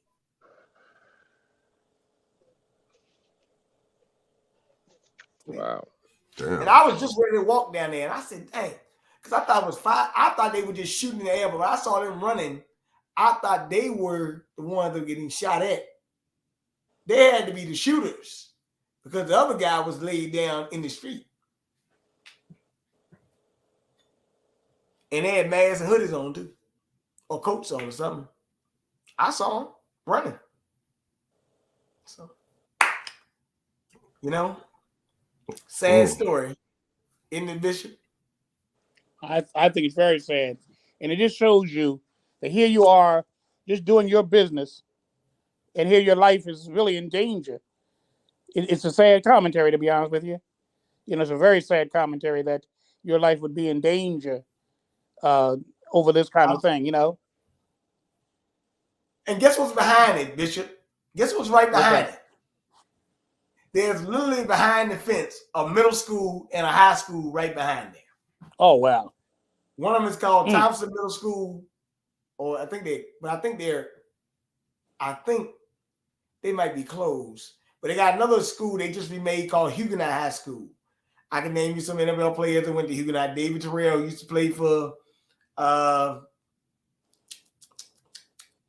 Wow. Damn. And I was just ready to walk down there, and I said, "Dang," because I thought it was 5. I thought they were just shooting in the air, but when I saw them running, I thought they were the ones that were getting shot at. They had to be the shooters because the other guy was laid down in the street. And they had masks and hoodies on too, or coats on or something. I saw them running. So, sad story, isn't it, Bishop? I think it's very sad. And it just shows you that here you are just doing your business, and here your life is really in danger. It's a sad commentary, to be honest with you. It's a very sad commentary that your life would be in danger over this kind of thing, And guess what's behind it, Bishop? Guess what's right behind it? There's literally behind the fence a middle school and a high school right behind there. Oh, wow. One of them is called Thompson Middle School, or I think they might be closed. But they got another school they just remade called Huguenot High School. I can name you some NFL players that went to Huguenot. David Terrell used to play for the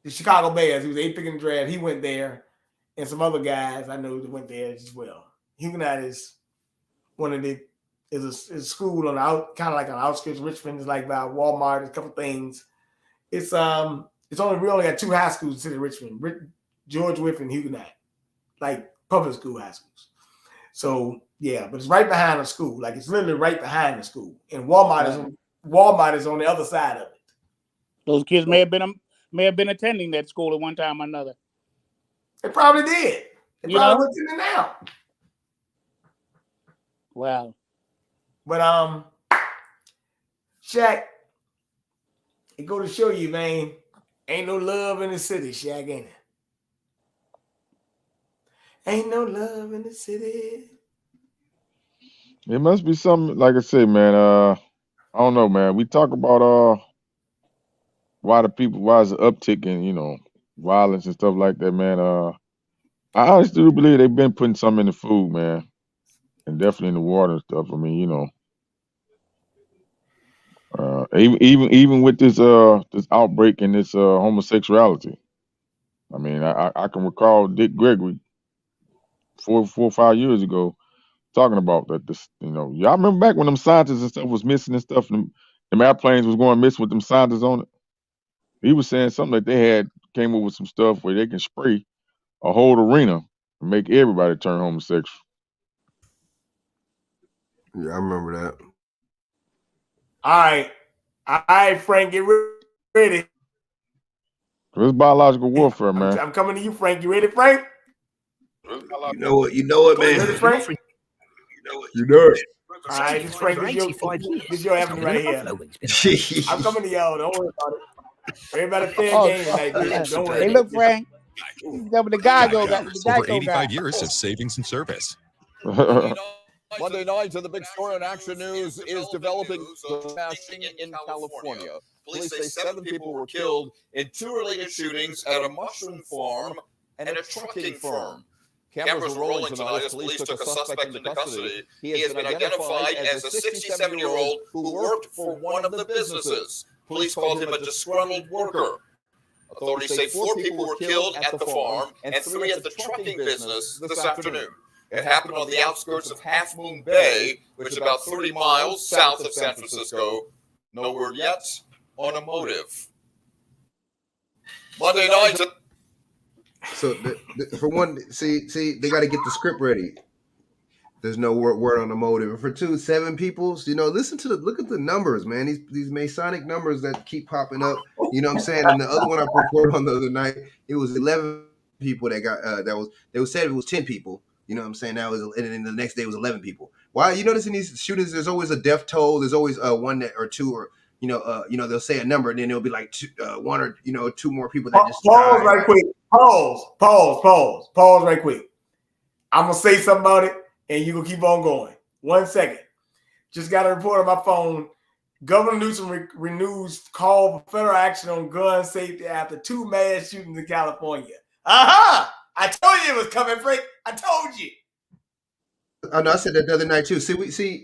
Chicago Bears. He was 8th pick in the draft. He went there. And some other guys I know that went there as well. Huguenot is is a school on the kind of like on the outskirts of Richmond. It's like by Walmart. There's a couple things. We only got 2 high schools in the city of Richmond, George Wythe and Huguenot, like public school high schools. So yeah, but it's right behind the school. Like it's literally right behind the school. And Walmart is on the other side of it. Those kids may have been attending that school at one time or another. They probably did. They probably went in there now. Wow. But Shaq, it go to show you, man, ain't no love in the city, Shaq, ain't it? Ain't no love in the city. It must be something, like I said, man. I don't know, man. We talk about why is the uptick in violence and stuff like that, man. I honestly do believe they've been putting some in the food, man, and definitely in the water and stuff. I mean, even with this outbreak and this homosexuality. I mean, I can recall Dick Gregory 4 or 5 years ago talking about that. Y'all remember back when them scientists and stuff was missing and stuff, and them airplanes was going missing with them scientists on it. He was saying something that they came up with some stuff where they can spray a whole arena and make everybody turn homosexual. Yeah, I remember that. All right, Frank, get ready. It's biological warfare, man. I'm coming to you, Frank. You ready, Frank? You know what, man. You ready, Frank? You know it. All right, this Frank, this your avenue right here. I'm coming to y'all. Don't worry about it. Everybody fair game tonight. Don't worry. Hey, look, Frank. The guy go got over 85 years of savings and service. Monday night, and the big story on Action News is developing smashing in California. Police say 7 people were killed in 2 related shootings at a mushroom farm and a trucking firm. Cameras were rolling tonight as police took a suspect into custody. He has been identified as a 67-year-old who worked for one of the businesses. Police called him a disgruntled worker. Authorities say 4 people were killed at the farm and 3 at the trucking business this afternoon. It happened on the outskirts of Half Moon Bay, which is about 30 miles south of San Francisco. No word yet on a motive. Monday night. So for one, see, they got to get the script ready. There's no word on the motive. And for 2, 7 people, look at the numbers, man. These Masonic numbers that keep popping up. You know what I'm saying? And the other one I reported on the other night, it was 11 people that got they said it was 10 people. You know what I'm saying? And then the next day it was 11 people. Why? You notice in these shootings, there's always a death toll. There's always one or 2, or they'll say a number, and then it'll be like 1 or 2 more people that just pause died. right quick. Pause right quick. I'm gonna say something about it, and you gonna keep on going. 1 second. Just got a report on my phone. Governor Newsom renews call for federal action on gun safety after 2 mass shootings in California. Aha! I told you it was coming, Frank. I told you. I know. I said that the other night too.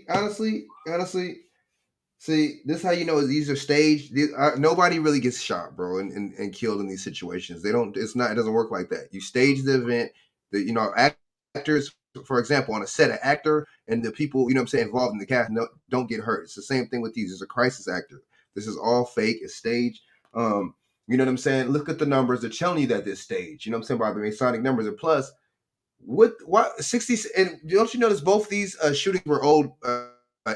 Honestly, this is how you know these are staged. Nobody really gets shot, bro, and killed in these situations. It doesn't work like that. You stage the event. Actors, for example, on a set, an actor and the people, involved in the cast don't get hurt. It's the same thing with these. It's a crisis actor. This is all fake. It's staged. You know what I'm saying? Look at the numbers. They're telling you that this stage. You know what I'm saying? By the Masonic numbers. And plus, what 60? And don't you notice both these shootings were old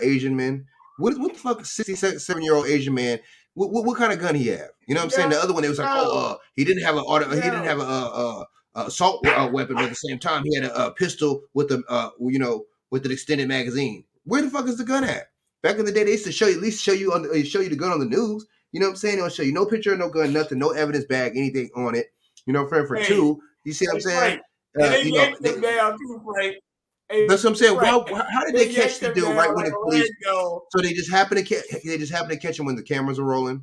Asian men? What the fuck? 67-year-old Asian man. What kind of gun he have? You know what I'm saying? The other one, it was like, he didn't have he didn't have a assault weapon, but at the same time, he had a pistol with with an extended magazine. Where the fuck is the gun at? Back in the day, they used to show you the gun on the news. You know what I'm saying? They'll show you no picture, no gun, nothing, no evidence bag, anything on it. You know, for 2, you see what I'm saying? They yanked them down too, Frank. That's what I'm saying. How did they catch the dude right when the police? So they just happen to catch him when the cameras are rolling.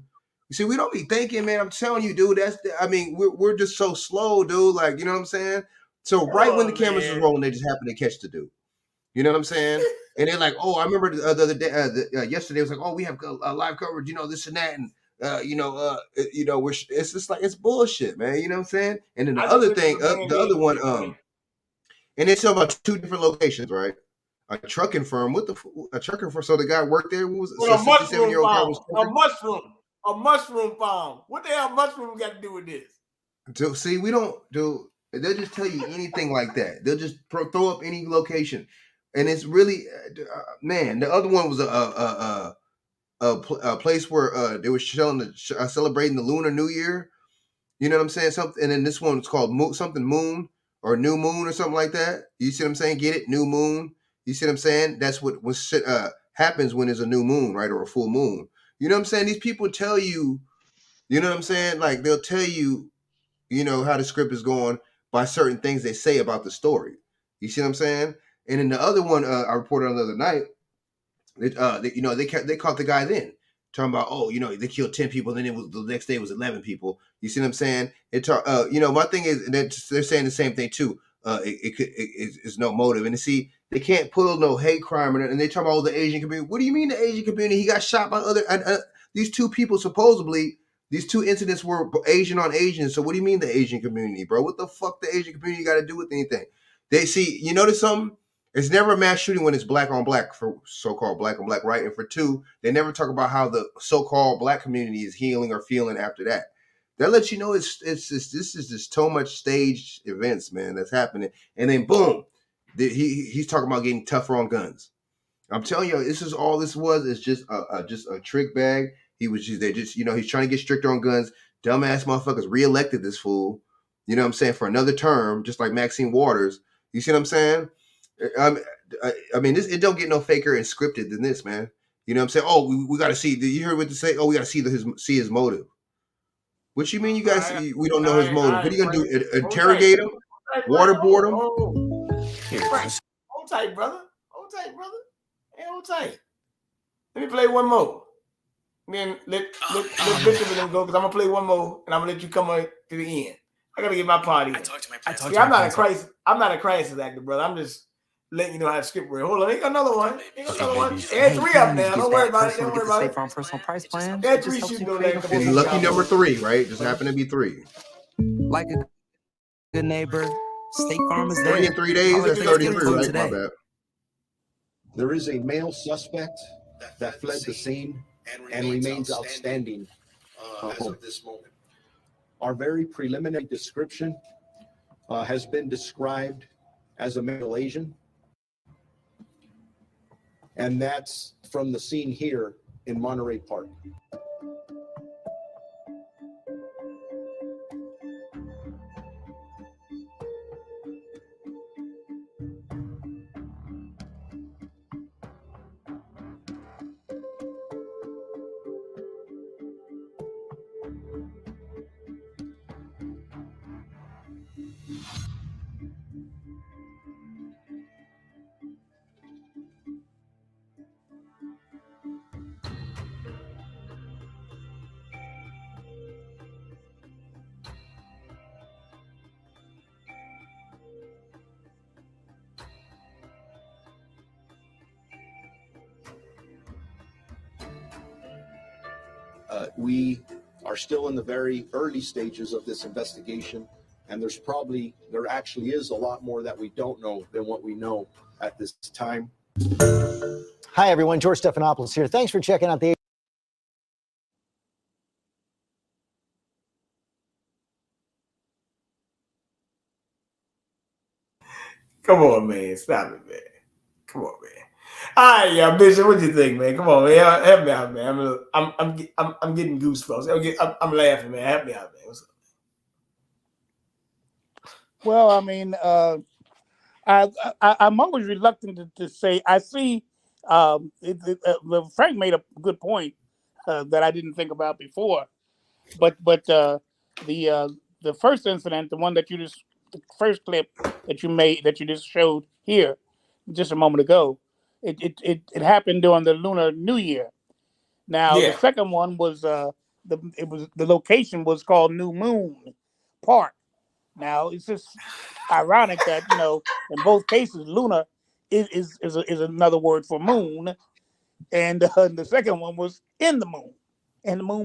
You see, we don't be thinking, man. I'm telling you, dude. We're just so slow, dude. Like, you know what I'm saying? So right when the cameras are rolling, they just happen to catch the dude. You know what I'm saying? And they're like, oh, I remember the other day, yesterday, it was like, oh, we have live coverage, this and that, and it's just like, it's bullshit, man. You know what I'm saying? And then the other thing, the other one, and it's about 2 different locations, right? A trucking firm. A trucking firm? So the guy worked there. Who was a 67-year-old guy? A mushroom farm. What the hell mushroom got to do with this? So, see, we don't do. They'll just tell you anything like that. They'll just throw up any location, and it's really, man. The other one was a place where they were celebrating the Lunar New Year. You know what I'm saying? Something, and then this one was called something Moon or New Moon or something like that. You see what I'm saying? Get it? New Moon. You see what I'm saying? That's what happens when there's a new moon, right, or a full moon. You know what I'm saying? These people tell you, you know what I'm saying? Like they'll tell you, you know, how the script is going by certain things they say about the story. You see what I'm saying? And in the other one, I reported on the other night, they caught the guy then talking about, oh, you know, they killed 10 people, then it was the next day it was 11 people. You see what I'm saying? You know, my thing is that they're saying the same thing too. It's no motive, and see, they can't pull no hate crime, and they talk about the Asian community. What do you mean the Asian community? He got shot by other these two people supposedly. These two incidents were Asian on Asian. So what do you mean the Asian community, bro? What the fuck the Asian community got to do with anything? They see, you notice something? It's never a mass shooting when it's black on black, for so-called black on black, right? And for two, they never talk about how the so-called black community is healing or feeling after that. That lets you know this is just so much staged events, man, that's happening. And then boom, he's talking about getting tougher on guns. I'm telling you, this is all this was. It's just a trick bag. You know, he's trying to get stricter on guns. Dumbass motherfuckers reelected this fool. You know what I'm saying, for another term, just like Maxine Waters. You see what I'm saying? I mean, it don't get no faker and scripted than this, man. You know what I'm saying? Oh, we got to see. Did you hear what to say? Oh, we got to see his motive. What you mean you guys? We don't know his motive. What are you gonna do? Interrogate him? Waterboard him? Hold tight, brother. Hold tight, brother. Hey, hold tight. Let me play one more. Then let Bishop and them go, because I'm gonna play one more and I'm gonna let you come on to the end. I gotta get my party. I'm not a crisis actor, brother. I'm just letting you know how to script work. Hold on, ain't got another one. There's 3 of them now. Don't worry about it. Don't worry about it. Personal price plan. There's 3 shooting go there. It's lucky number 3, right? Just happened to be 3. Like a good neighbor, State Farm is 3 there. in 3 days. That's 33, right? My bad. There is a male suspect that fled the scene and remains outstanding as of this moment. Our very preliminary description has been described as a Middle Asian, and that's from the scene here in Monterey Park. We are still in the very early stages of this investigation, and there actually is a lot more that we don't know than what we know at this time. Hi, everyone. George Stephanopoulos here. Thanks for checking out the Come on, man. Stop it, man. Come on, man. All right, y'all, Bishop. What do you think, man? Come on, man. Help me out, man. I'm getting goosebumps. I'm laughing, man. Help me out, man. What's up? Well, I mean, I'm always reluctant to say. I see. Frank made a good point that I didn't think about before, but the first incident, the one that the first clip that you just showed here just a moment ago, it happened during the Lunar New Year. Now the second one was the location was called New Moon Park. Now it's just ironic that in both cases lunar is another word for moon, and the second one was in the moon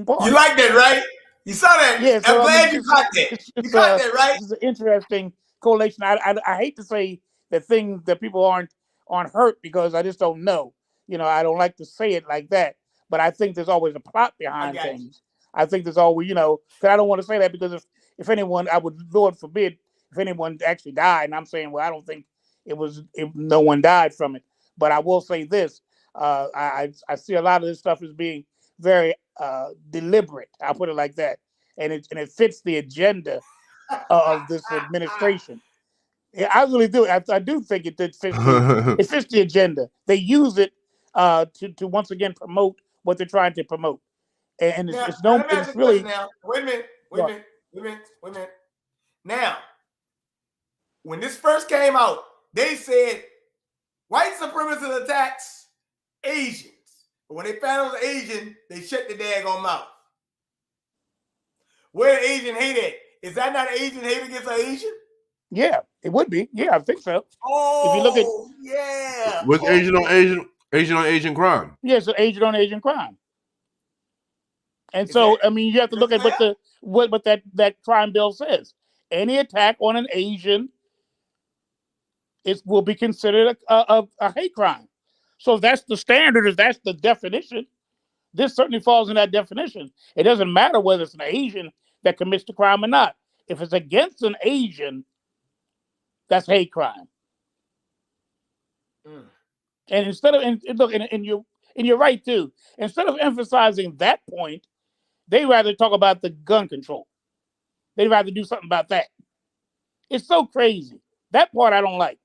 park. You like that, right? You saw that? Yeah, so I'm glad you caught that. You caught that, right? It's an interesting correlation. I hate to say the thing that people aren't hurt because I just don't know. I don't like to say it like that, but I think there's always a plot behind things. I think there's always, because I don't want to say that because if anyone, I would, Lord forbid, if anyone actually died, and I'm saying, well, I don't think if no one died from it. But I will say this, I see a lot of this stuff as being very deliberate. I'll put it like that. And it fits the agenda of this administration. Yeah, I really do. I do think it fits the agenda. They use it to once again promote what they're trying to promote. and Now, it's now no, let me and ask it's you a question really now. Wait a minute. Wait a minute. Wait a minute. Wait a minute. Now, when this first came out, they said white supremacists attacks Asians. But when they found it was Asian, they shut the daggone mouth. Where the Asian hate at? Is that not Asian hate against an Asian? Yeah, it would be. Yeah, I think so. Oh, if you look at yeah. What's Asian on Asian crime? Yeah, it's Asian on Asian crime. And so, I mean, you have to look at what that crime bill says. Any attack on an Asian will be considered a hate crime. So if that's the standard, if that's the definition, this certainly falls in that definition. It doesn't matter whether it's an Asian that commits the crime or not. If it's against an Asian, that's hate crime. And instead of and you're right too. Instead of emphasizing that point, they rather talk about the gun control. They'd rather do something about that. It's so crazy. That part I don't like.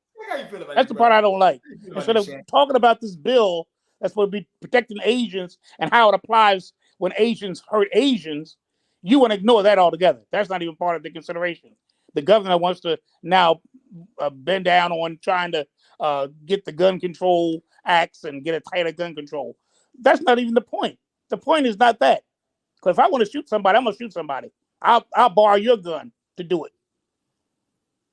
That's the part I don't like. Instead of talking about this bill that's supposed to be protecting Asians and how it applies when Asians hurt Asians, you want to ignore that altogether. That's not even part of the consideration. The governor wants to now bend down on trying to get the gun control acts and get a tighter gun control. That's not even the point. The point is not that. Because if I want to shoot somebody, I'm going to shoot somebody. I'll borrow your gun to do it.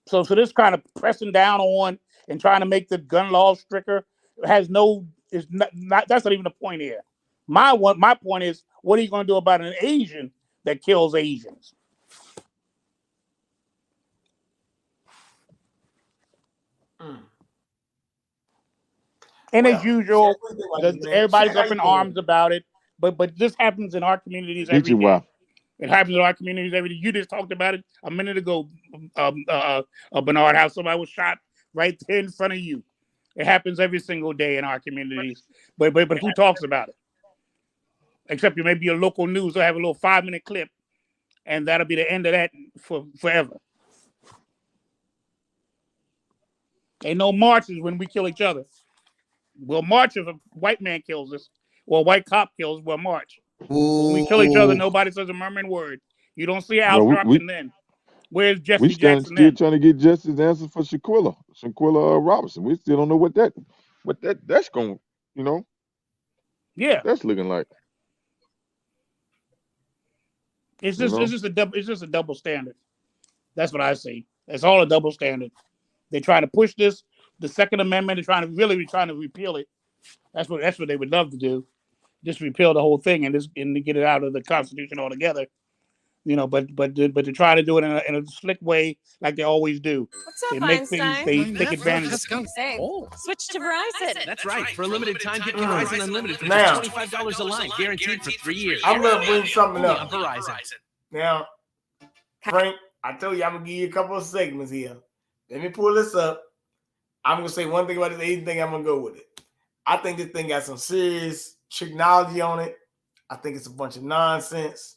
So this kind of pressing down on and trying to make the gun laws stricter that's not even the point here. My point is, what are you going to do about an Asian that kills Asians? And as usual, everybody's up in arms about it. But this happens in our communities every day. It happens in our communities every day. You just talked about it a minute ago, Bernard, how somebody was shot right there in front of you. It happens every single day in our communities. But who talks about it? Except you maybe your local news will have a little 5-minute clip, and that'll be the end of that for forever. Ain't no marches when we kill each other. We'll march if a white man kills us or a white cop kills us, we'll march. When we kill each other, nobody says a murmuring word. You don't see Al Sharpton then. Where's Jesse Jackson then? We still trying to get justice answers for Shaquilla Robinson. We still don't know what that's going, Yeah, that's looking like. It's just a double standard. That's what I see. It's all a double standard. They're trying to push this, the Second Amendment. They're trying to repeal it. That's what they would love to do. Just repeal the whole thing and get it out of the Constitution altogether. But to try to do it in a slick way like they always do. What's up, they make Einstein? things, they take advantage of it. Say, switch to Verizon. That's right. For a limited time, get Verizon Unlimited for Now, just $25 a line, guaranteed for 3 years. I'm going to bring something Only up. on Verizon. Now, Frank, I told you I'm going to give you a couple of segments here. Let me pull this up. I'm going to say one thing about this Asian thing. I'm going to go with it. I think this thing got some serious technology on it. I think it's a bunch of nonsense.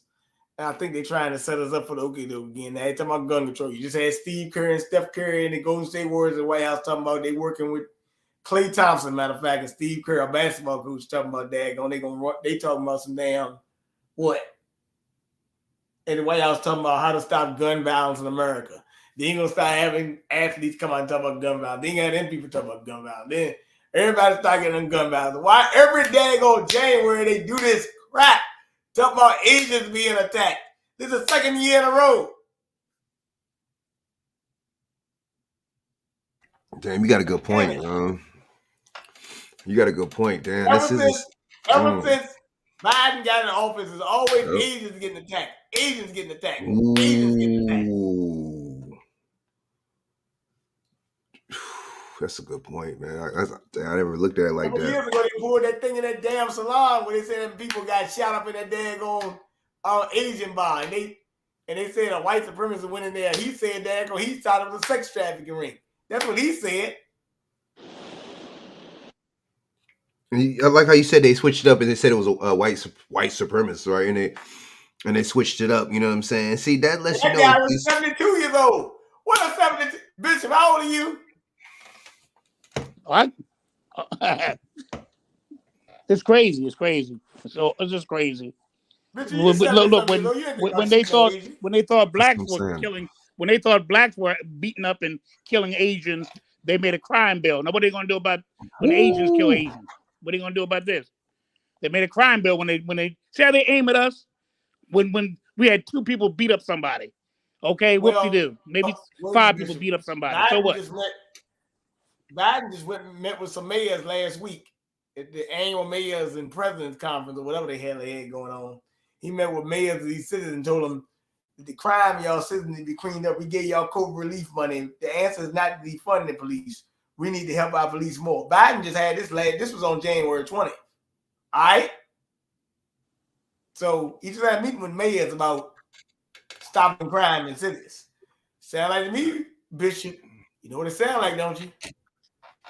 And I think they're trying to set us up for the okey-doke again. Now, they talking about gun control. You just had Steve Kerr and Steph Curry and the Golden State Warriors at the White House talking about they working with Klay Thompson, matter of fact, and Steve Kerr, a basketball coach, talking about they talking about some damn what? And the White House talking about how to stop gun violence in America. They ain't gonna start having athletes come out and talk about gun violence. They ain't gonna have them people talk about gun violence. Then everybody start getting gun violence. Why every daggone January they do this crap? Talking about Asians being attacked. This is the second year in a row. Damn, you got a good point. You got a good point, Dan. Ever since Biden got in office, it's always Asians getting attacked. Asians getting attacked. Asians getting attacked. That's a good point, man. I never looked at it like that. Years ago, they pulled that thing in that damn salon where they said people got shot up in that daggone Asian bar, and they said a white supremacist went in there. He said that he thought it was a sex trafficking ring. That's what he said. I like how you said they switched it up and they said it was a white supremacist, right? And they switched it up. You know what I'm saying? See, that lets you know. That guy was 72 years old. What a 72? Bishop, how old are you? What? It's crazy. It's crazy. So it's just crazy. Bitch, you Look, just said look, look, something ago. You ain't think when about they shooting no thought Asian. when they thought That's blacks what were I'm saying. killing, when they thought blacks were beating up and killing Asians, they made a crime bill. Now what are they gonna do about when Asians kill Ooh. Asians? What are they gonna do about this? They made a crime bill when they see how they aim at us when we had 2 people beat up somebody. Okay, Well, whoop-de-doo. Maybe wait a 5 minute, people Bishop. beat up somebody. So what? Biden just went and met with some mayors last week at the annual mayors and presidents conference or whatever they had going on. He met with mayors of these cities and told them that the crime y'all citizens need to be cleaned up. We gave y'all COVID relief money. The answer is not to defund the police. We need to help our police more. Biden just had this was on January 20th. All right. So he just had a meeting with mayors about stopping crime in cities. Sound like to me, Bishop. You know what it sounds like, don't you?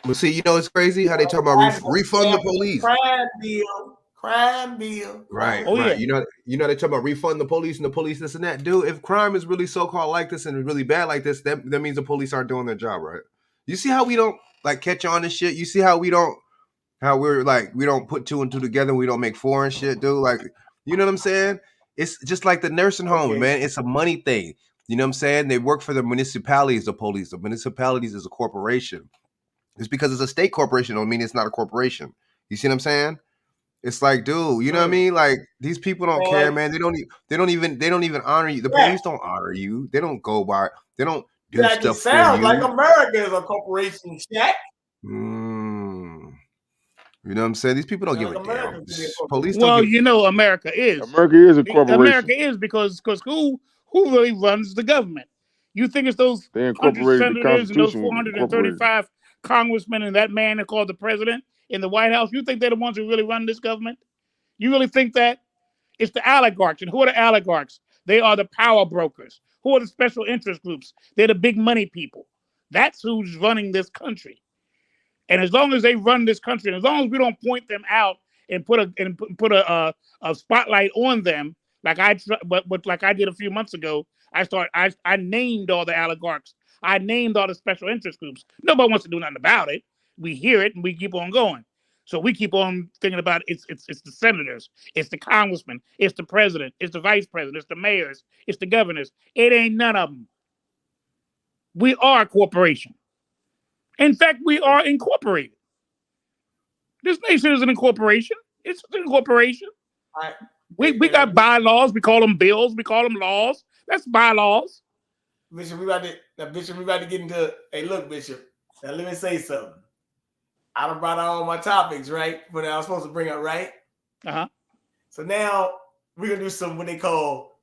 But see, you know, it's crazy how they talk about refund the police. Crime bill. Right, Oh right. yeah. You know they talk about refund the police and the police this and that. Dude, if crime is really so called like this and it's really bad like this, that means the police aren't doing their job, right? You see how we don't like catch on to shit? You see how we don't we don't put 2 and 2 together and we don't make 4 and shit, dude? Like, you know what I'm saying? It's just like the nursing homes, man. It's a money thing. You know what I'm saying? They work for the municipalities, the police. The municipalities is a corporation. It's because it's a state corporation don't mean it's not a corporation. You see what I'm saying? It's like, dude, you know what I mean? Like, these people don't care, man. They don't even honor you. The police don't honor you. They don't go by. They don't do Exactly. stuff for Sounds you. like America is a corporation, Shaq. You know what I'm saying? These people don't give Like a damn. America to be a corporation. Police don't Well, give. you know, America is. America is a corporation. America is because who really runs the government? You think it's those They 100 incorporated the senators and those Constitution. Incorporated. 435 congressmen and that man that called the president in the White House? You think they're the ones who really run this government? You really think that? It's the oligarchs. And who are the oligarchs? They are the power brokers. Who are the special interest groups? They're the big money people. That's who's running this country. And as long as they run this country, and as long as we don't point them out and put a spotlight on them, like like I did a few months ago, I named all the oligarchs. I named all the special interest groups. Nobody wants to do nothing about it. We hear it and we keep on going. So we keep on thinking about it's the senators, it's the congressmen, it's the president, it's the vice president, it's the mayors, it's the governors. It ain't none of them. We are a corporation. In fact, we are incorporated. This nation is an incorporation. It's an incorporation. We got bylaws. We call them bills. We call them laws. That's bylaws. Bishop, we about to get into. Hey, look, Bishop. Now let me say something. I done brought out all my topics, right? What I was supposed to bring up, right? Uh-huh. So now we're gonna do some what they call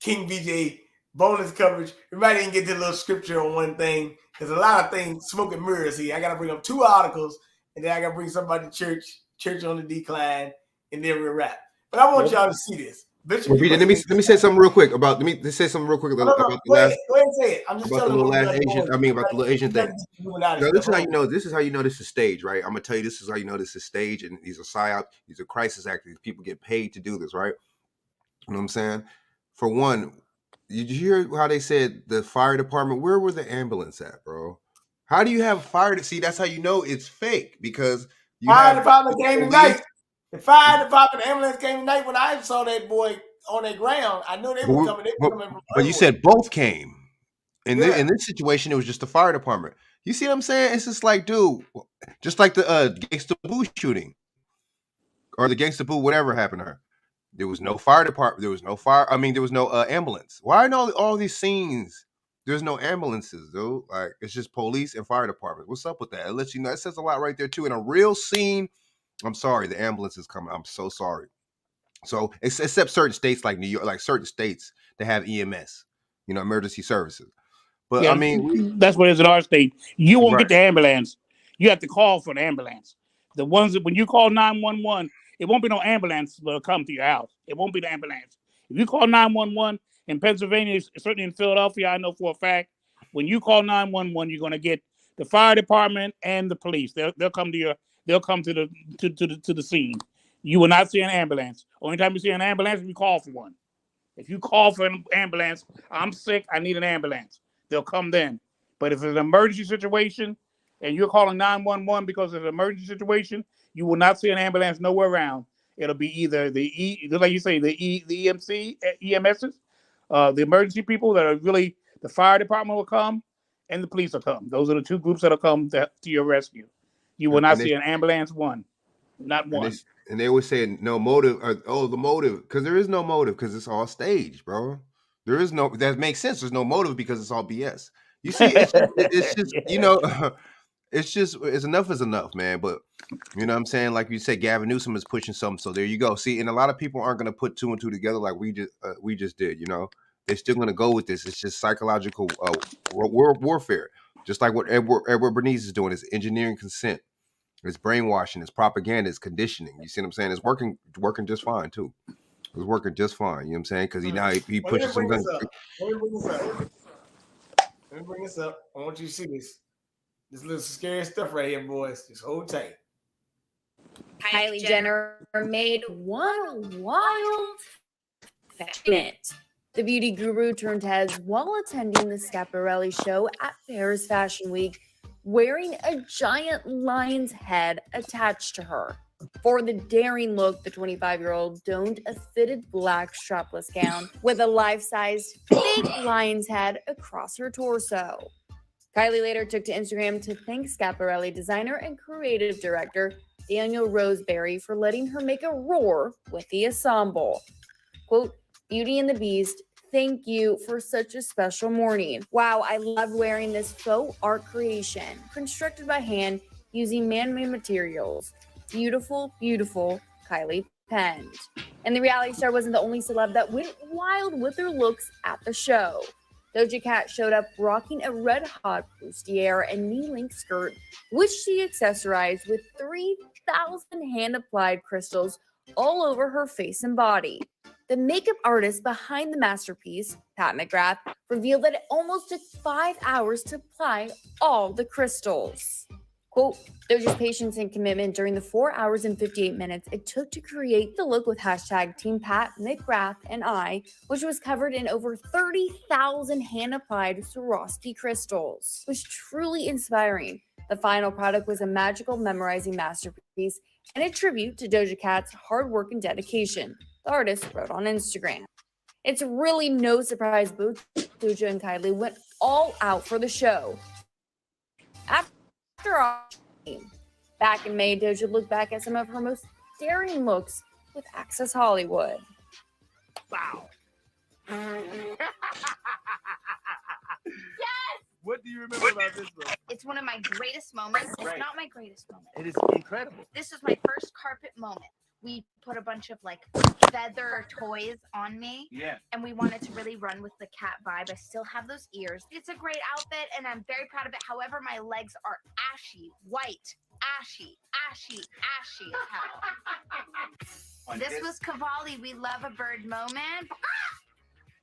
King BJ bonus coverage. We might even get to a little scripture on one thing. There's a lot of things, smoke and mirrors here. I gotta bring up 2 articles, and then I gotta bring somebody to church on the decline, and then we'll wrap. But I want y'all to see this. Bishop, Well, BJ, let me say something real quick about about the last. Go ahead and say it. I'm just about the telling little them last Asian. I mean, about the little Asian thing. No, this is how you know. This is how you know this is stage, right? I'm gonna tell you. This is how you know this is stage, and these are psyops. These are crisis actors. These people get paid to do this, right? You know what I'm saying? For one, did you hear how they said the fire department? Where were the ambulance at, bro? How do you have fire to see? That's how you know it's fake because you fire department came tonight. The fire department ambulance came tonight when I saw that boy on the ground. I knew they were coming. They were coming from but you said both came. In this situation, it was just the fire department. You see what I'm saying? It's just like, dude, just like the Gangsta Boo shooting or the Gangsta Boo, whatever happened to her. There was no fire department. There was no fire. I mean, there was no ambulance. Why in all these scenes? There's no ambulances, dude. Like, it's just police and fire department. What's up with that? It lets you know. It says a lot right there too. In a real scene, I'm sorry, the ambulance is coming. I'm so sorry. So except certain states like New York, like certain states that have EMS, emergency services. But yeah, I mean, that's what it is in our state. You won't right. get the ambulance. You have to call for an ambulance. The ones that when you call 911, it won't be no ambulance will come to your house. It won't be the ambulance. If you call 911 in Pennsylvania, certainly in Philadelphia, I know for a fact, when you call 911, you're going to get the fire department and the police. They'll come to the scene. You will not see an ambulance. Only time you see an ambulance is you call for one. If you call for an ambulance, I'm sick, I need an ambulance. They'll come then. But if it's an emergency situation and you're calling 911 because it's an emergency situation, you will not see an ambulance nowhere around. It'll be either like you say, the EMC, EMSs, the emergency people that are really, the fire department will come, and the police will come. Those are the two groups that'll come to your rescue. You will not see an ambulance not one. And they always say no motive. The motive, because there is no motive, because it's all staged, bro. There is no, that makes sense. There's no motive because it's all BS. You see, it's just Yeah. it's enough is enough, man. But you know what I'm saying? Like you said, Gavin Newsom is pushing something. So there you go. See, and a lot of people aren't going to put two and two together like we just did. They're still going to go with this. It's just psychological warfare, just like what Edward Bernays is doing. Is engineering consent. It's brainwashing. It's propaganda. It's conditioning. You see what I'm saying? It's working just fine too. It's working just fine. You know what I'm saying? Because he pushes some things. Let me bring this up. I want you to see this. This little scary stuff right here, boys. Just hold tight. Kylie Jenner made one wild statement. The beauty guru turned heads while attending the Schiaparelli show at Paris Fashion Week, wearing a giant lion's head attached to her. For the daring look, the 25-year-old donned a fitted black strapless gown with a life-sized fake lion's head across her torso. Kylie later took to Instagram to thank Schiaparelli designer and creative director Daniel Roseberry for letting her make a roar with the ensemble. Quote, Beauty and the Beast, thank you for such a special morning. Wow, I love wearing this faux art creation, constructed by hand using man-made materials. Beautiful, beautiful, Kylie penned. And the reality star wasn't the only celeb that went wild with their looks at the show. Doja Cat showed up rocking a red-hot bustier and knee-length skirt, which she accessorized with 3,000 hand-applied crystals all over her face and body. The makeup artist behind the masterpiece, Pat McGrath, revealed that it almost took 5 hours to apply all the crystals. Quote, Doja's patience and commitment during the 4 hours and 58 minutes it took to create the look with hashtag Team Pat McGrath and I, which was covered in over 30,000 hand-applied Swarovski crystals, was truly inspiring. The final product was a magical memorizing masterpiece and a tribute to Doja Cat's hard work and dedication, the artist wrote on Instagram. It's really no surprise both Doja and Kylie went all out for the show. After all, back in May, Doja looked back at some of her most daring looks with Access Hollywood. Wow. Yes! What do you remember about this one? It's one of my greatest moments. It's Right. not my greatest moment. It is incredible. This was my first carpet moment. We put a bunch of like feather toys on me. Yeah. And we wanted to really run with the cat vibe. I still have those ears. It's a great outfit and I'm very proud of it. However, my legs are ashy, white, ashy as hell. This was Cavalli. We love a bird moment.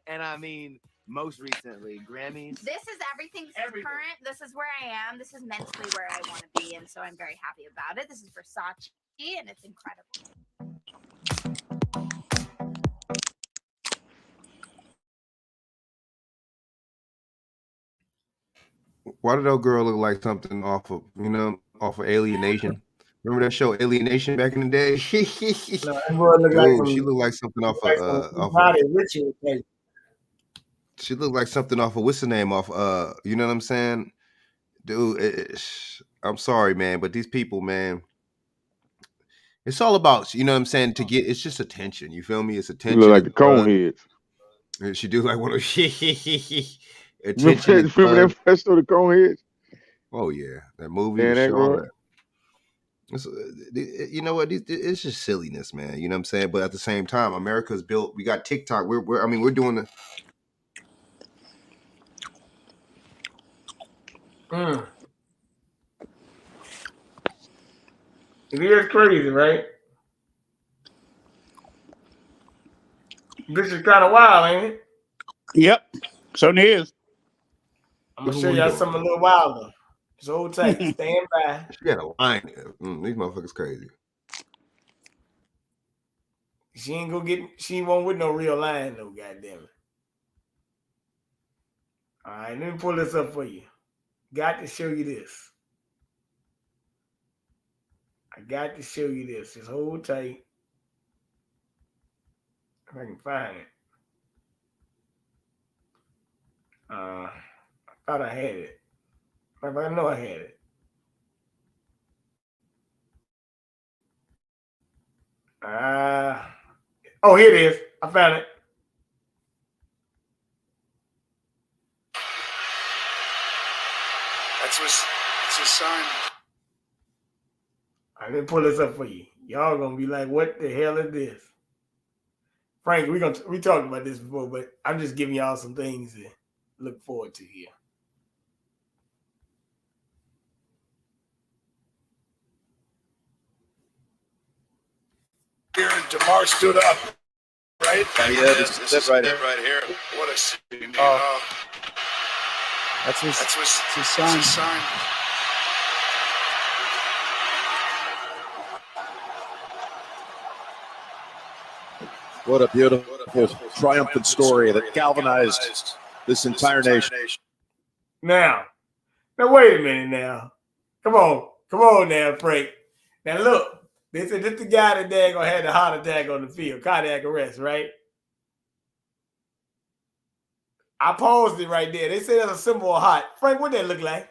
And I mean, most recently, Grammys. This is everything. This is current. This is where I am. This is mentally where I want to be. And so I'm very happy about it. This is Versace and it's incredible. Why did that girl look like something off of Alienation? Remember that show Alienation back in the day? Dude, she looked like something off of she looked like something off of what's the name off you know what I'm saying? Dude, I'm sorry, man, but these people, man, it's all about, you know what I'm saying, it's just attention. You feel me? It's attention. You look like the Coneheads. She do like one of attention. Remember that first of the Coneheads? Oh yeah, that movie. Yeah, that all girl. that. You know what? It's just silliness, man. You know what I'm saying? But at the same time, America's built. We got TikTok. We're doing the. It is crazy, right? This is kind of wild, ain't it? Yep, certainly is. I'm gonna show y'all something a little wilder. Just hold tight, stand by. She had a line. These motherfuckers crazy. She won't with no real line though, goddamn it. All right, let me pull this up for you. Got to show you this. I got to show you this. Just hold tight. If I can find it. I thought I had it. But I know I had it. Oh, here it is. I found it. That's his sign. I didn't pull this up for you. Y'all gonna be like, "What the hell is this?" Frank, we talked about this before, but I'm just giving y'all some things to look forward to here. Here, DeMar stood up, right? Yeah, this is it right here. What a scene. That's his sign. That's his sign. What a beautiful, triumphant story that galvanized this entire nation. Now wait a minute now. Come on now, Frank. Now look, they said this the guy that gonna had the heart attack on the field, cardiac arrest, right? I paused it right there. They say that's a symbol of heart. Frank, what that look like?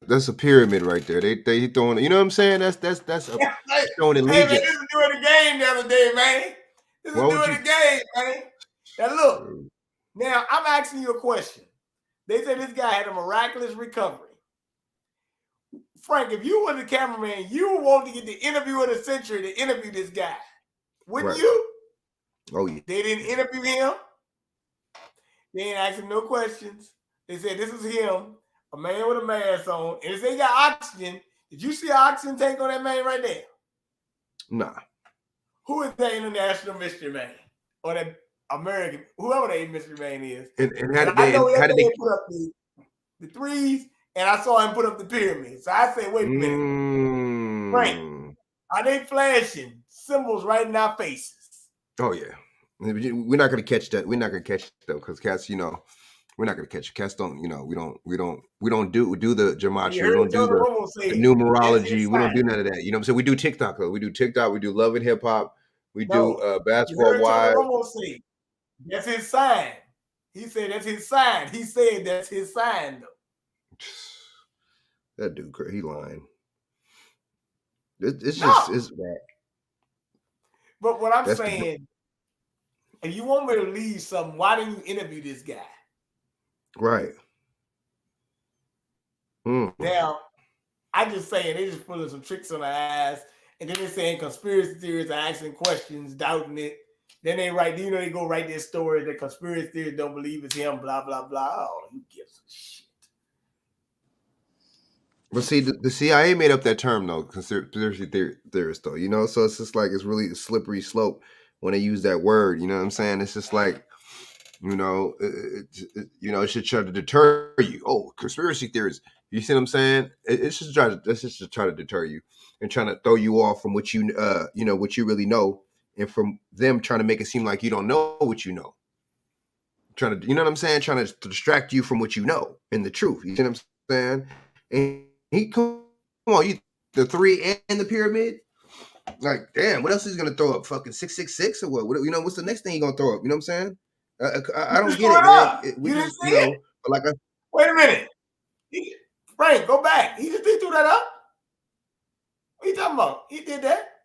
That's a pyramid right there. They throwing, you know what I'm saying? That's showing allegiance. Hey man, this is during the game the other day, man. This is during the game, man. Now look, now I'm asking you a question. They said this guy had a miraculous recovery. Frank, if you were the cameraman, you would want to get the interview of the century to interview this guy. Wouldn't you? Oh, yeah. They didn't interview him. They didn't ask him no questions. They said, this is him, a man with a mask on. And if they got oxygen, did you see an oxygen tank on that man right there? Nah. Who is that international mystery man? Or that American, whoever that mystery man is. And how did they put up the threes, and I saw him put up the pyramid. So I said, wait a minute. Frank, are they flashing symbols right in our faces? Oh, yeah. We're not going to catch that. We're not going to catch it, though, because cats, we're not going to catch it. Cats don't, we don't do the gematria. We don't do the numerology. We don't do none of that. You know what I'm saying? We do TikTok, though. We do TikTok. We do Love and Hip Hop. We do Basketball Wives. That's his sign. He said that's his sign. He said that's his sign, though. That dude, he lying. It's bad. But what I'm saying, if you want me to leave something, why didn't you interview this guy? Right. Now, I just saying they just pulling some tricks on the ass, and then they're saying conspiracy theories are asking questions, doubting it. Then they write, they go write this story that conspiracy theories don't believe it's him, blah, blah, blah. Oh, who gives a shit? But see, the CIA made up that term, though, conspiracy theorist, though, so it's just like it's really a slippery slope when they use that word, you know what I'm saying? It's just like, it should try to deter you. Oh, conspiracy theories. You see what I'm saying? It's just to try to deter you and trying to throw you off from what what you really know, and from them trying to make it seem like you don't know what you know. Trying to, you know what I'm saying? Trying to distract you from what you know and the truth. You see what I'm saying? And come on, you the three and the pyramid. Like, damn, what else is he gonna throw up? Fucking 666 or what? What's the next thing he gonna throw up? You know what I'm saying? I don't get it, man. You didn't see it? But wait a minute, Frank, go back. He threw that up. What are you talking about? He did that.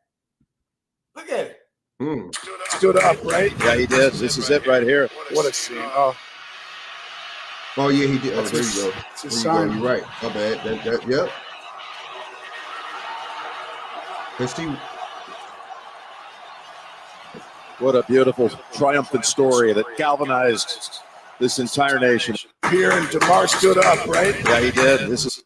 Look at it. Stood up, right? Yeah, he did. This is it right here. What a scene. Oh yeah, he did. Oh, there you go. It's his sign. You're right. My bad. Yep. Let's see. What a beautiful, triumphant story that galvanized this entire nation. Here, and DeMar stood up, right? Yeah, he did. This is.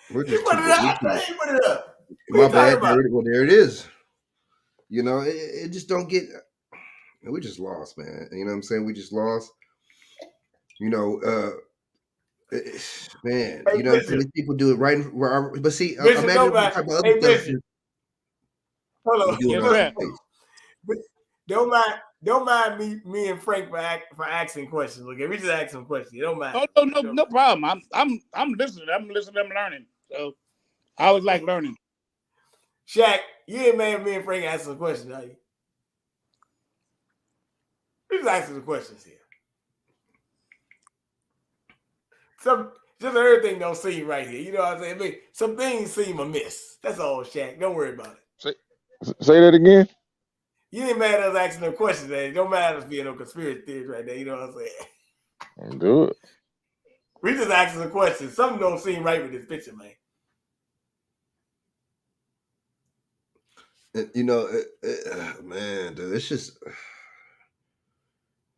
He put it up. My bad. Well, there it is. It just don't get. We just lost, man. You know what I'm saying? We just lost. Man, these people do it right. But see, Bishop, imagine what type of other stuff. Hold on. Don't mind. Don't mind me and Frank for asking questions. Okay, we just ask some questions. You don't mind. Oh no problem. I'm listening. I'm learning. So I always like learning. Shaq, you ain't mad me and Frank ask some questions, are you? We just asking some questions here. Just everything don't seem right here. You know what I'm saying? I mean, some things seem amiss. That's all, Shaq. Don't worry about it. Say that again. You ain't mad at us asking no questions, man. Don't matter us being no conspiracy theories right there. You know what I'm saying? Do it. We just asking some questions. Something don't seem right with this picture, man. You know, man, dude, it's just,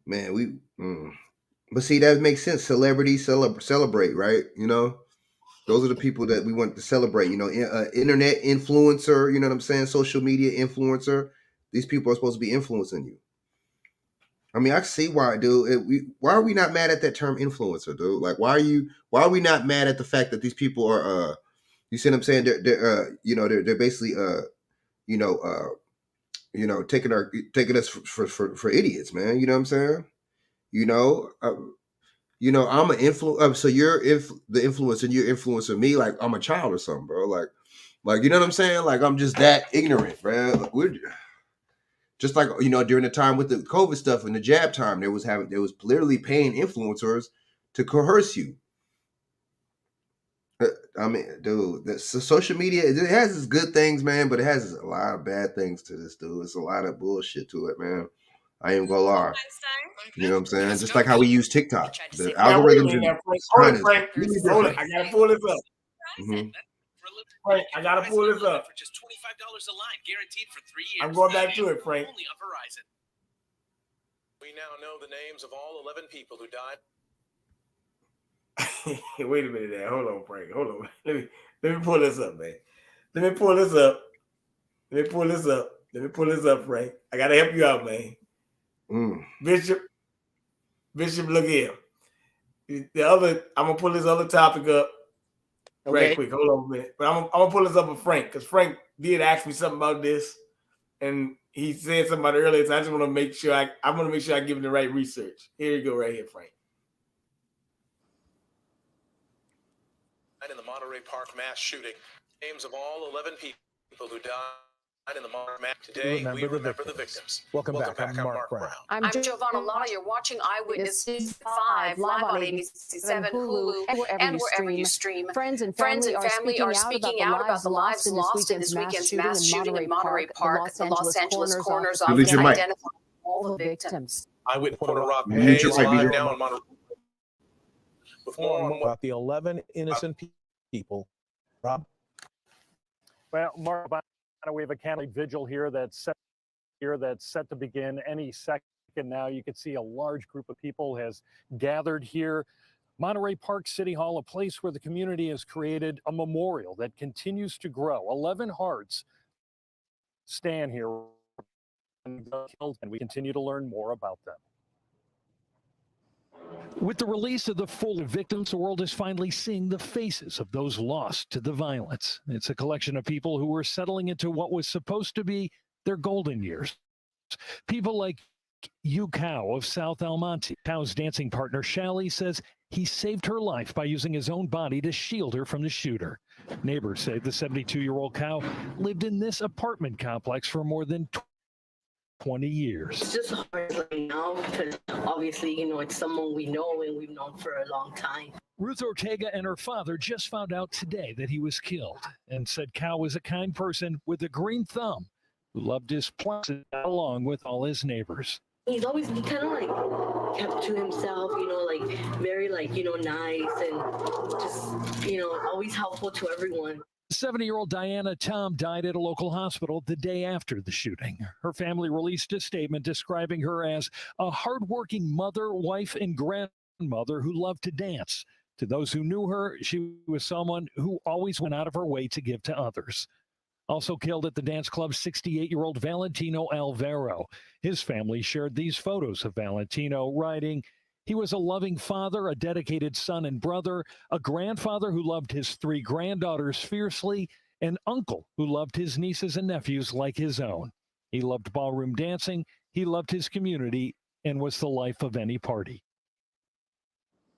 man, but see, that makes sense. Celebrities celebrate, right? You know, those are the people that we want to celebrate. You know, internet influencer, you know what I'm saying? Social media influencer. These people are supposed to be influencing you. I mean, I see why, dude. Why are we not mad at that term influencer, dude? Like, why are we not mad at the fact that these people are, you see what I'm saying? They're basically, taking us for idiots, man. You know what I'm saying? I'm an influencer. So you're the influencer, and you're influencing me like I'm a child or something, bro. Like you know what I'm saying? Like I'm just that ignorant, bro. Like, we're just like during the time with the COVID stuff and the jab time, there was literally paying influencers to coerce you. I mean, dude, social media, it has its good things, man, but it has a lot of bad things to this, dude. It's a lot of bullshit to it, man. I ain't gonna lie. You know what I'm saying? Just like how we use TikTok. The algorithms Hold it, Frank. Hold it. I gotta pull this up. Mm-hmm. Frank, I gotta pull this up. For just $25 a line, guaranteed for 3 years. I'm going back to it, Frank. Only on Verizon. We now know the names of all 11 people who died. Wait a minute there. Hold on, Frank. Hold on. Let me pull this up, man. Let me pull this up, Frank. I gotta help you out, man. Bishop, look here. I'm gonna pull this other topic up right quick. Hold on a minute. But I'm gonna pull this up with Frank, because Frank did ask me something about this, and he said something about it earlier. So I just want to make sure I give him the right research. Here you go, right here, Frank. In the Monterey Park mass shooting, names of all 11 people who died in the Monterey mass. Today, we remember the victims. Welcome back. I'm Mark Brown. I'm Giovanna Law. You're watching Eyewitness 5 live on ABC7, Hulu, and wherever you stream. Friends and family are speaking out about the lives lost in this weekend's mass shooting in Monterey Park. The Los Angeles coroner's office identified all the victims. Eyewitness reporter Rob Hayes live now in Monterey. With more about the 11 innocent people. Rob? Well, Mark, we have a candlelight vigil here that's set to begin any second now. You can see a large group of people has gathered here. Monterey Park City Hall, a place where the community has created a memorial that continues to grow. 11 hearts stand here, and we continue to learn more about them. With the release of the full victims, the world is finally seeing the faces of those lost to the violence. It's a collection of people who were settling into what was supposed to be their golden years. People like Yu Kao of South El Monte. Kao's dancing partner, Shally, says he saved her life by using his own body to shield her from the shooter. Neighbors say the 72-year-old Kao lived in this apartment complex for more than 20 years. It's just hard right now because obviously, it's someone we know and we've known for a long time. Ruth Ortega and her father just found out today that he was killed and said Kao was a kind person with a green thumb who loved his plants along with all his neighbors. He kind of kept to himself, very nice and just, always helpful to everyone. 70-year-old Diana Tom died at a local hospital the day after the shooting. Her family released a statement describing her as a hardworking mother, wife, and grandmother who loved to dance. To those who knew her, she was someone who always went out of her way to give to others. Also killed at the dance club, 68-year-old Valentino Alvaro. His family shared these photos of Valentino, writing, "He was a loving father, a dedicated son and brother, a grandfather who loved his 3 granddaughters fiercely, an uncle who loved his nieces and nephews like his own. He loved ballroom dancing. He loved his community and was the life of any party.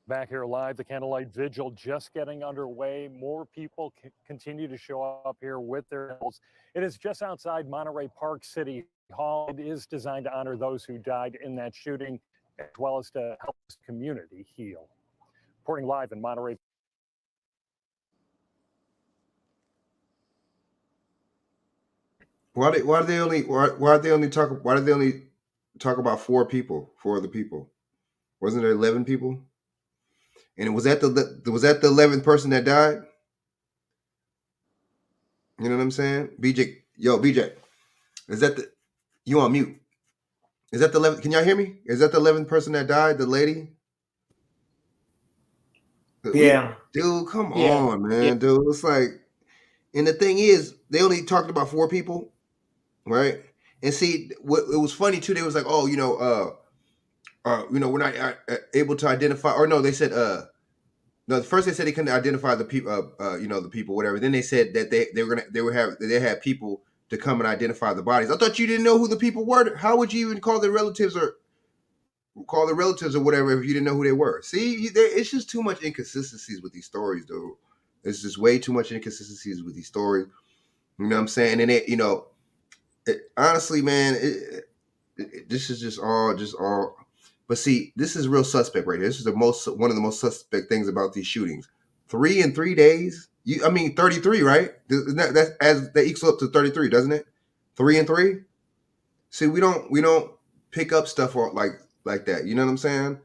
Back here live, the candlelight vigil just getting underway. More people continue to show up here with their candles. It is just outside Monterey Park City Hall. It is designed to honor those who died in that shooting, as well as to help the community heal. Reporting live in Monterey. Why did they only talk about four other people? Wasn't there 11 people? And was that the 11th person that died? You know what I'm saying? BJ, is that you on mute? Is that the 11th? Can y'all hear me? Is that the 11th person that died? The lady? Yeah. Dude, come on, man, dude. It's like, and the thing is, they only talked about four people, right? And see, what it was funny too. They was like, oh, we're not able to identify, or no, they said, no. First they said they couldn't identify the people, the people, whatever. Then they said that they had people to come and identify the bodies. I thought you didn't know who the people were. How would you even call the relatives or whatever if you didn't know who they were? See, it's just too much inconsistencies with these stories, dude. There's just way too much inconsistencies with these stories. You know what I'm saying? And honestly, man, this is just all. But see, this is real suspect right here. This is one of the most suspect things about these shootings. 3 in 3 days. 33, right? That equals up to 33, doesn't it? 3 and 3. See, we don't pick up stuff like that. You know what I'm saying?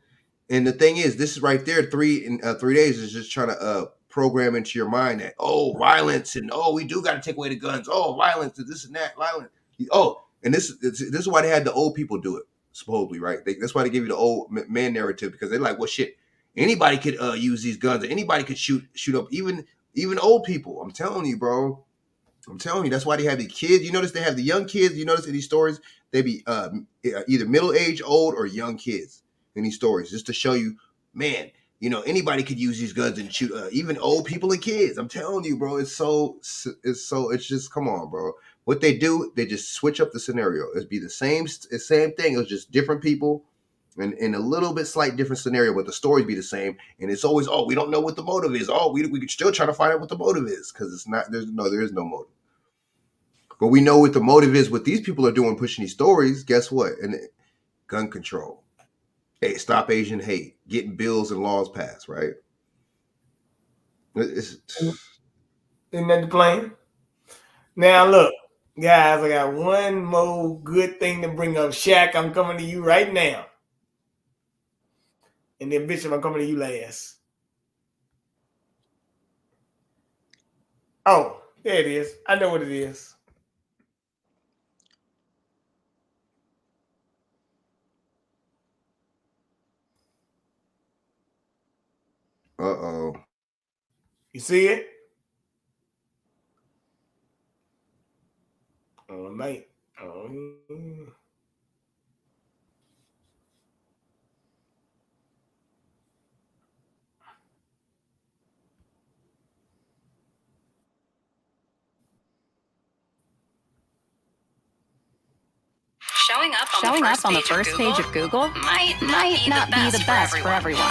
And the thing is, this is right there. 3 in 3 days is just trying to program into your mind that violence and we do got to take away the guns. Violence and this and that. Violence. And this is why they had the old people do it. Supposedly, right? That's why they give you the old man narrative, because they're like, well, shit, anybody could use these guns, or anybody could shoot up, even old people. I'm telling you, bro. I'm telling you, that's why they have the kids. You notice they have the young kids. You notice in these stories, they be either middle-aged, old, or young kids in these stories, just to show you, man, anybody could use these guns and shoot, even old people and kids. I'm telling you, bro. It's just, come on, bro. What they do, they just switch up the scenario. It'd be the same thing. It was just different people and in a little bit slight different scenario, but the stories be the same. And it's always, we don't know what the motive is. We could still try to find out what the motive is, because it's not. There is no motive. But we know what the motive is. What these people are doing, pushing these stories. Guess what? And gun control. Hey, stop Asian hate. Getting bills and laws passed. Right. Isn't that the plan? Now look. Guys, I got one more good thing to bring up. Shaq, I'm coming to you right now. And then Bishop, I'm coming to you last. Oh, there it is. I know what it is. Uh-oh. You see it? Oh, mate. Oh. Showing up on the first page of Google might not be the best for everyone.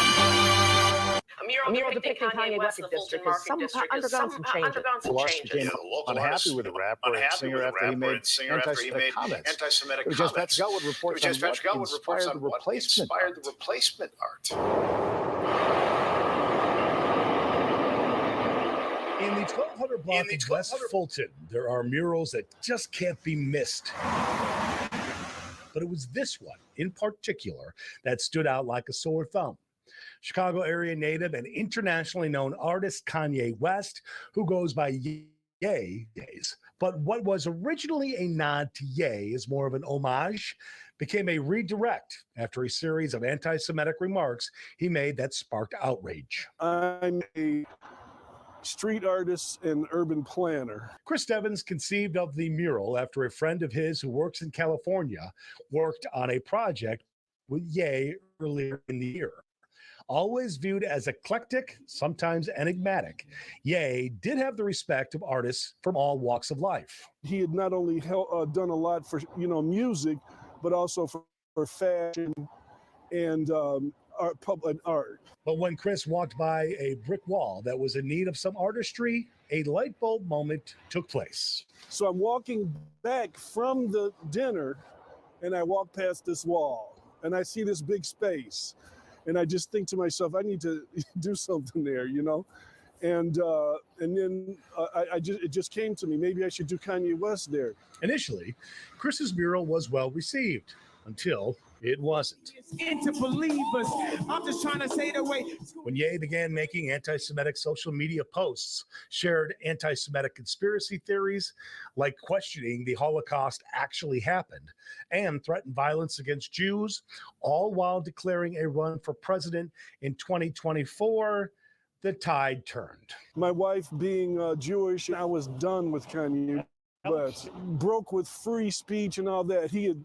A mural depicting Kanye West district has undergone some changes. Became unhappy with the rapper and singer after he made anti-Semitic comments. Jeff Patrick would report on what inspired the replacement art. In the 1200 block of West Fulton, there are murals that just can't be missed. But it was this one in particular that stood out like a sore thumb. Chicago area native and internationally known artist Kanye West, who goes by Ye days. But what was originally a nod to Ye is more of an homage, became a redirect after a series of anti-Semitic remarks he made that sparked outrage. I'm a street artist and urban planner. Chris Evans conceived of the mural after a friend of his who works in California worked on a project with Ye earlier in the year. Always viewed as eclectic, sometimes enigmatic, Ye did have the respect of artists from all walks of life. He had not only done a lot for music, but also for fashion and art. But when Chris walked by a brick wall that was in need of some artistry, a light bulb moment took place. So I'm walking back from the dinner, and I walk past this wall, and I see this big space, and I just think to myself, I need to do something there, you know? And then it just came to me, maybe I should do Kanye West there. Initially, Chris's mural was well received until it wasn't. Into believers, I'm just trying to say the way. When Ye began making anti-Semitic social media posts, shared anti-Semitic conspiracy theories, like questioning the Holocaust actually happened, and threatened violence against Jews, all while declaring a run for president in 2024, the tide turned. My wife being Jewish, I was done with Kanye West. Broke with free speech and all that. He had,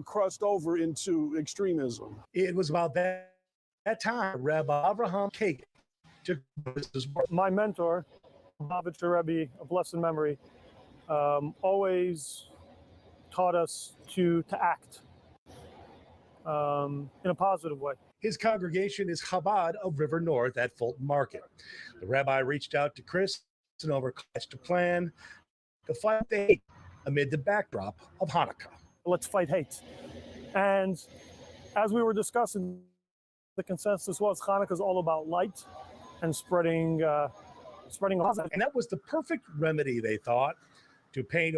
crossed over into extremism. It was about that time Rabbi Avraham Kagan took his work. My mentor, Bavitcher Rebbe, of blessed memory, always taught us to act in a positive way. His congregation is Chabad of River North at Fulton Market. The rabbi reached out to Chris and overclashed a plan to fight hate amid the backdrop of Hanukkah. Let's fight hate. And as we were discussing, the consensus was Hanukkah is all about light and spreading positive. And that was the perfect remedy, they thought, to paint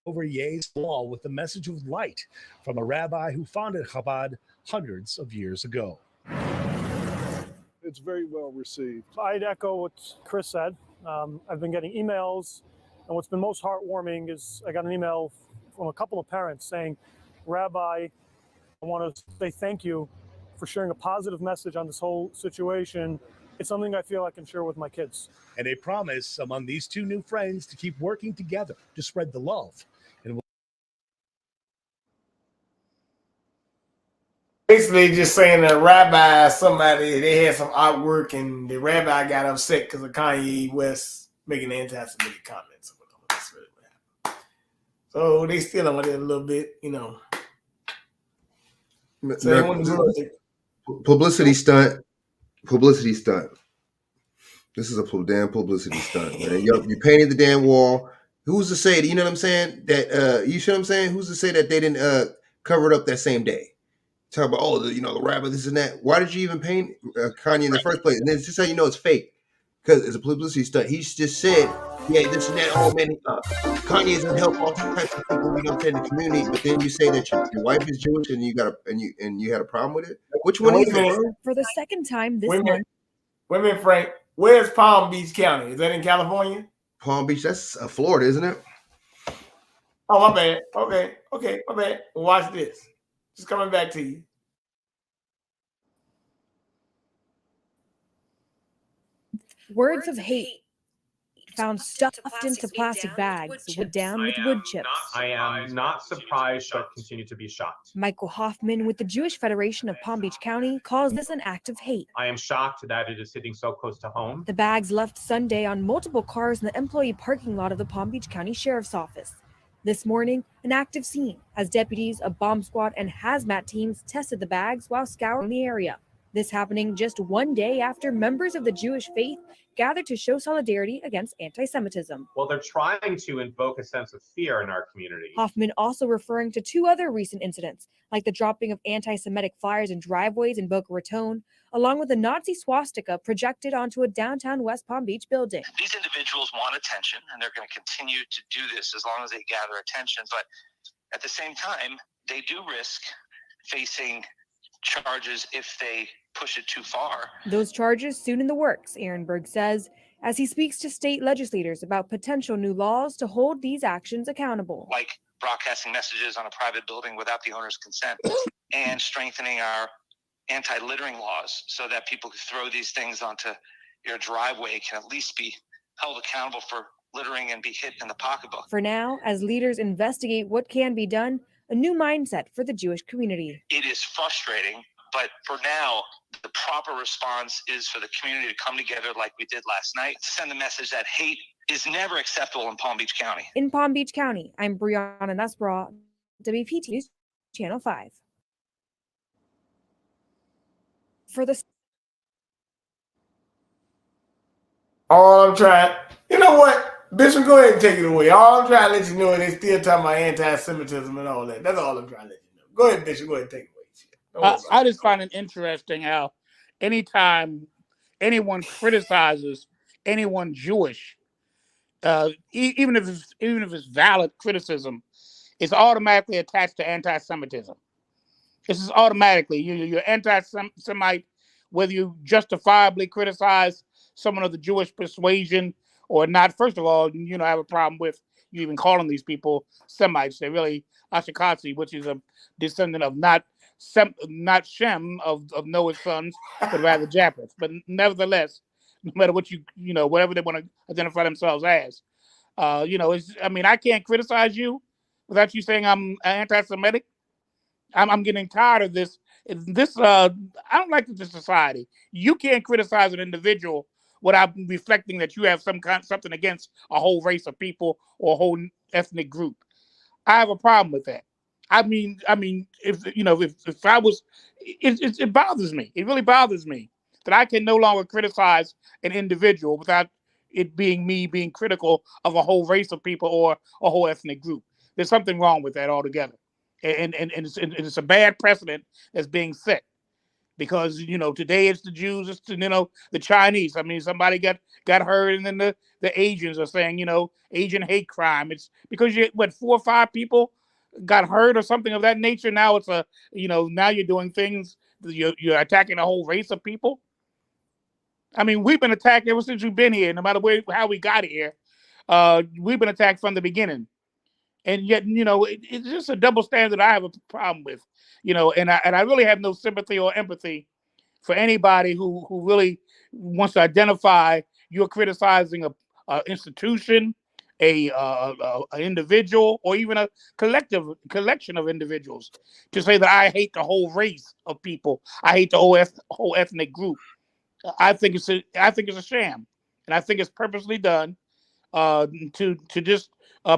over Ye's wall with the message of light from a rabbi who founded Chabad hundreds of years ago. It's very well received. I'd echo what Chris said. I've been getting emails, and what's been most heartwarming is I got an email from a couple of parents saying, Rabbi, I want to say thank you for sharing a positive message on this whole situation. It's something I feel I can share with my kids. And a promise among these two new friends to keep working together to spread the love. And basically just saying that rabbi, somebody, they had some artwork and the rabbi got upset because of Kanye West making anti-Semitic comments. That's really what happened. So they still on it a little bit, So publicity stunt. Publicity stunt. This is a damn publicity stunt, man. You painted the damn wall. Who's to say, you know what I'm saying? That you see what I'm saying? Who's to say that they didn't cover it up that same day? Talk about, the rabbi, this and that. Why did you even paint Kanye in the first place? And then it's just how you know it's fake. Because it's a publicity stunt. He's just said, yeah, this and that. Oh man, Kanye is gonna help all types of people, in the community. But then you say that your wife is Jewish and you had a problem with it. Which one is it? For the second time this month. Wait a minute, Frank. Where's Palm Beach County? Is that in California? Palm Beach, that's Florida, isn't it? Oh, my bad. Okay, my bad. Watch this. Just coming back to you. Words of hate found stuffed into plastic bags down with wood chips. I am not surprised, but continue to be shocked. Michael Hoffman with the Jewish Federation of Palm Beach County calls this an act of hate. I am shocked that it is hitting so close to home. The bags left Sunday on multiple cars in the employee parking lot of the Palm Beach County Sheriff's Office. This morning, an active scene as deputies, a bomb squad, and hazmat teams tested the bags while scouring the area. This happening just one day after members of the Jewish faith gathered to show solidarity against anti-Semitism. Well, they're trying to invoke a sense of fear in our community. Hoffman also referring to two other recent incidents, like the dropping of anti-Semitic flyers in driveways in Boca Raton, along with a Nazi swastika projected onto a downtown West Palm Beach building. These individuals want attention, and they're going to continue to do this as long as they gather attention. But at the same time, they do risk facing charges if they push it too far. Those charges soon in the works, Ehrenberg says, as he speaks to state legislators about potential new laws to hold these actions accountable. Like broadcasting messages on a private building without the owner's consent, and strengthening our anti-littering laws so that people who throw these things onto your driveway can at least be held accountable for littering and be hit in the pocketbook. For now, as leaders investigate what can be done, a new mindset for the Jewish community. It is frustrating, but for now, the proper response is for the community to come together like we did last night, to send the message that hate is never acceptable in Palm Beach County. In Palm Beach County, I'm Brianna Nussbaugh, WPT News. Channel 5. For the All I'm trying, you know what? Bishop, go ahead and take it away. All I'm trying to let you know is they still talking about anti-Semitism and all that. That's all I'm trying to let you know. Go ahead, Bishop. Go ahead and take it away. Don't worry about I just find it interesting how anytime anyone criticizes anyone Jewish, even if it's valid criticism, it's automatically attached to anti-Semitism. This is automatically you're anti-Semite, whether you justifiably criticize someone of the Jewish persuasion or not. First of all, I have a problem with you even calling these people Semites. They're really Ashkenazi, which is a descendant of not Shem of Noah's sons, but rather Japheth. But nevertheless, no matter what whatever they want to identify themselves as, I can't criticize you without you saying I'm anti-Semitic. I'm getting tired of this. I don't like this society. You can't criticize an individual without reflecting that you have something against a whole race of people or a whole ethnic group. I have a problem with that. If I was, it bothers me. It really bothers me that I can no longer criticize an individual without it being me being critical of a whole race of people or a whole ethnic group. There's something wrong with that altogether. And it's a bad precedent that's being set because today it's the Jews, it's the Chinese. Somebody got hurt, and then the Asians are saying Asian hate crime. It's because 4 or 5 people got hurt or something of that nature. Now it's now you're doing things, you're attacking a whole race of people. We've been attacked ever since we've been here. No matter how we got here, we've been attacked from the beginning. And yet, it's just a double standard I have a problem with, and I really have no sympathy or empathy for anybody who really wants to identify you're criticizing a institution, a individual, or even a collection of individuals to say that I hate the whole race of people. I hate the whole ethnic group. I think it's a sham, and I think it's purposely done to just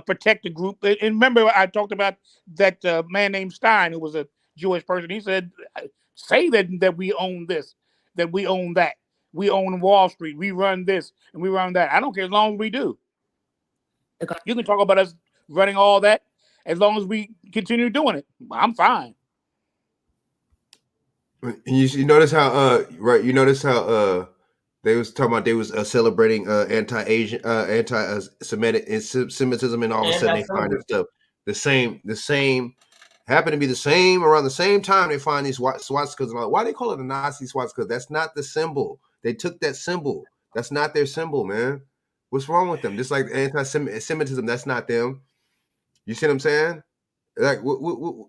protect the group. And remember, I talked about that man named Stein, who was a Jewish person. He said, "Say that we own this, that we own that, we own Wall Street, we run this and we run that. I don't care as long as we do. You can talk about us running all that as long as we continue doing it. I'm fine." You notice how right? You notice how they was talking about they was celebrating anti-Asian, anti-Semitism, and all of a sudden they find this stuff. The same happen to be the same around the same time they find these swastikas and all. Why they call it a Nazi swastika? That's not the symbol. They took that symbol. That's not their symbol, man. What's wrong with them? Just like anti-Semitism, that's not them. You see what I'm saying? Like,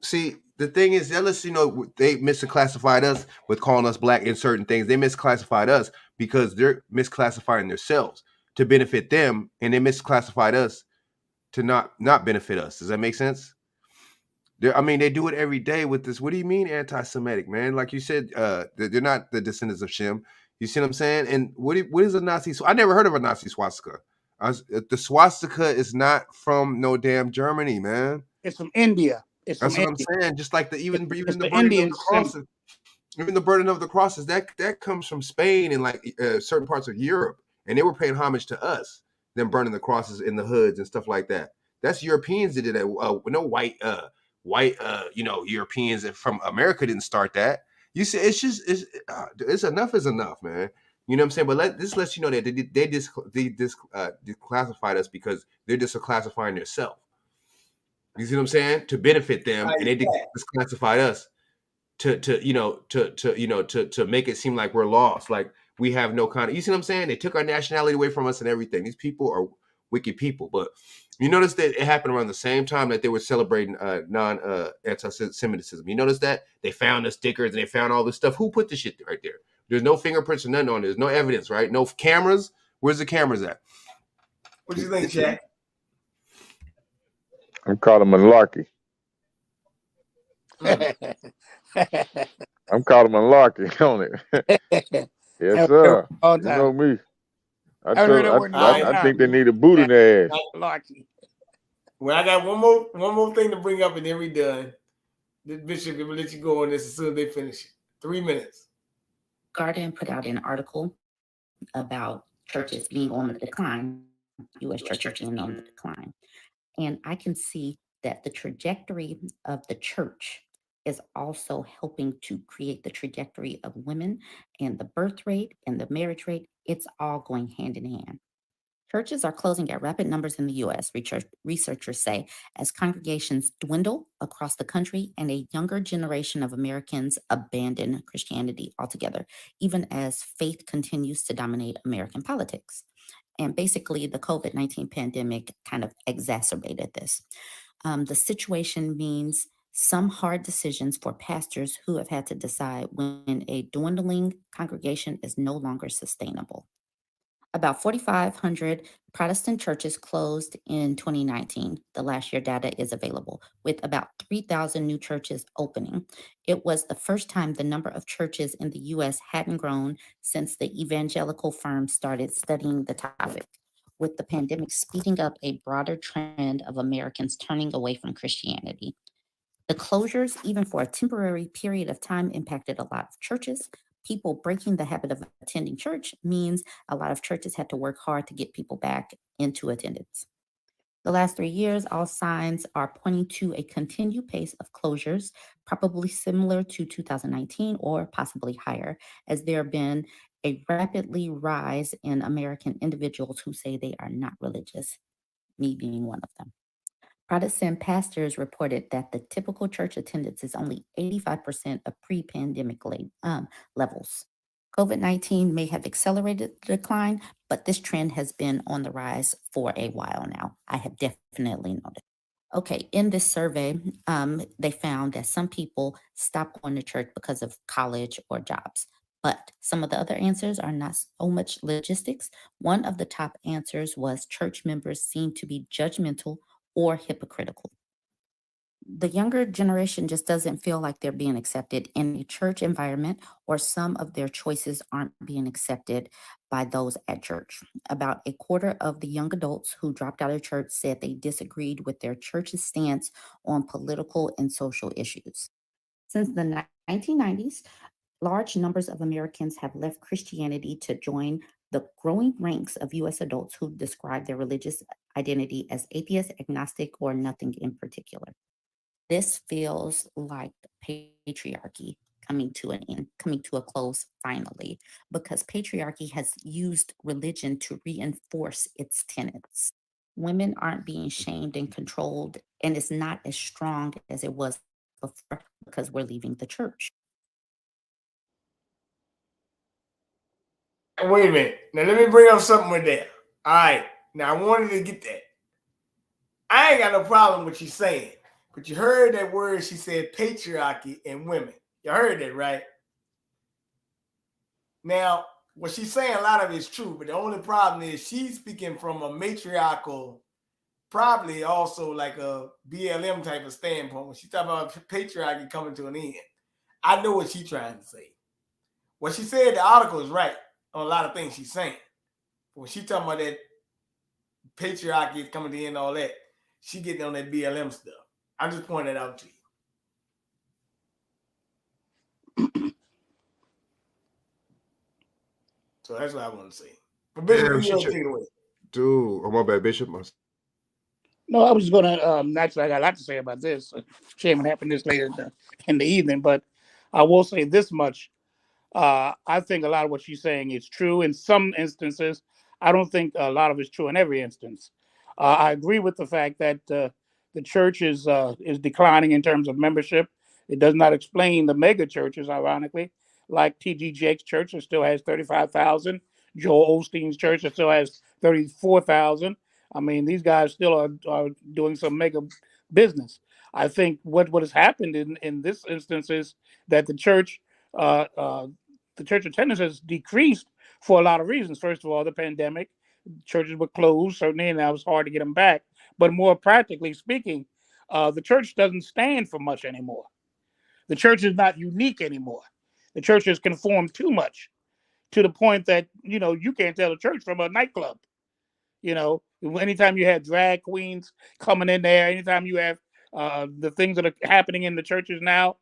see, the thing is, they misclassified us with calling us black in certain things. They misclassified us because they're misclassifying themselves to benefit them, and they misclassified us to not benefit us. Does that make sense? They do it every day with this. What do you mean anti-Semitic, man? Like you said, they're not the descendants of Shem. You see what I'm saying? And what is a Nazi? I never heard of a Nazi swastika. The swastika is not from no damn Germany, man. It's from India. That's what I'm saying. Just like even the burning Indian of the crosses, even the burning of the crosses, that comes from Spain and like certain parts of Europe, and they were paying homage to us. Them burning the crosses in the hoods and stuff like that. That's Europeans that did that. No white Europeans from America didn't start that. You see, it's enough is enough, man. You know what I'm saying? But this lets you know that they declassified us because they're disclassifying themselves. You see what I'm saying? To benefit them, and they disclassified us to make it seem like we're lost, like we have no kind of. You see what I'm saying? They took our nationality away from us and everything. These people are wicked people. But you notice that it happened around the same time that they were celebrating anti-Semitism. You notice that they found the stickers and they found all this stuff. Who put the shit right there? There's no fingerprints or nothing on it. There's no evidence, right? No cameras. Where's the cameras at? What do you think, Chaq? I'm calling malarkey. I'm calling malarkey on it. Yes, sir. You know me. I think they need a boot in their ass. Well, I got one more thing to bring up and then we done. The Bishop, will let you go on this as soon as they finish it. 3 minutes. Guardian put out an article about churches being on the decline, U.S. churches being on the decline. And I can see that the trajectory of the church is also helping to create the trajectory of women and the birth rate and the marriage rate. It's all going hand in hand. Churches are closing at rapid numbers in the U.S., researchers say, as congregations dwindle across the country and a younger generation of Americans abandon Christianity altogether, even as faith continues to dominate American politics. And basically, the COVID-19 pandemic kind of exacerbated this. The situation means some hard decisions for pastors who have had to decide when a dwindling congregation is no longer sustainable. About 4,500 Protestant churches closed in 2019. The last year data is available, with about 3,000 new churches opening. It was the first time the number of churches in the U.S. hadn't grown since the evangelical firm started studying the topic, with the pandemic speeding up a broader trend of Americans turning away from Christianity. The closures, even for a temporary period of time, impacted a lot of churches. People breaking the habit of attending church means a lot of churches had to work hard to get people back into attendance. The last 3 years, all signs are pointing to a continued pace of closures, probably similar to 2019 or possibly higher, as there have been a rapidly rise in American individuals who say they are not religious, me being one of them. Protestant pastors reported that the typical church attendance is only 85% of pre-pandemic levels. COVID-19 may have accelerated the decline, but this trend has been on the rise for a while now. I have definitely noticed. Okay, in this survey, they found that some people stop going to church because of college or jobs. But some of the other answers are not so much logistics. One of the top answers was church members seem to be judgmental or hypocritical. The younger generation just doesn't feel like they're being accepted in a church environment, or some of their choices aren't being accepted by those at church. About a quarter of the young adults who dropped out of church said they disagreed with their church's stance on political and social issues. Since the 1990s, large numbers of Americans have left Christianity to join the growing ranks of U.S. adults who describe their religious identity as atheist, agnostic, or nothing in particular. This feels like patriarchy coming to an end, coming to a close finally, because patriarchy has used religion to reinforce its tenets. Women aren't being shamed and controlled, and it's not as strong as it was before because we're leaving the church. Wait a minute. Now let me bring up something with that. All right. Now I wanted to get that. I ain't got no problem with you saying, but you heard that word she said, patriarchy and women. You heard that, right? Now, what she's saying, a lot of it is true, but the only problem is she's speaking from a matriarchal, probably also like a BLM type of standpoint. When she talks about patriarchy coming to an end, I know what she's trying to say. What she said, the article is right on a lot of things she's saying. But when she talking about that patriarchy is coming to the end, all that, she getting on that BLM stuff. I'm just pointing that out to you. So that's what I want to say. But Bishop, Damn, you take it away. Dude, oh my bad, Bishop. No, I was just going to, naturally, I got a lot to say about this. Shame it happened this late in the evening, but I will say this much. I think a lot of what she's saying is true in some instances. I don't think a lot of it's true in every instance. I agree with the fact that the church is declining in terms of membership. It does not explain the mega churches, ironically, like T.D. Jakes' church that still has 35,000. Joel Osteen's church that still has 34,000. I mean, these guys still are doing some mega business. I think what has happened in this instance is that the church attendance has decreased for a lot of reasons. First of all, the pandemic, churches were closed, certainly, and that was hard to get them back. But more practically speaking, the church doesn't stand for much anymore. The church is not unique anymore. The church has conformed too much to the point that, you can't tell a church from a nightclub. Anytime you have drag queens coming in there, anytime you have the things that are happening in the churches now,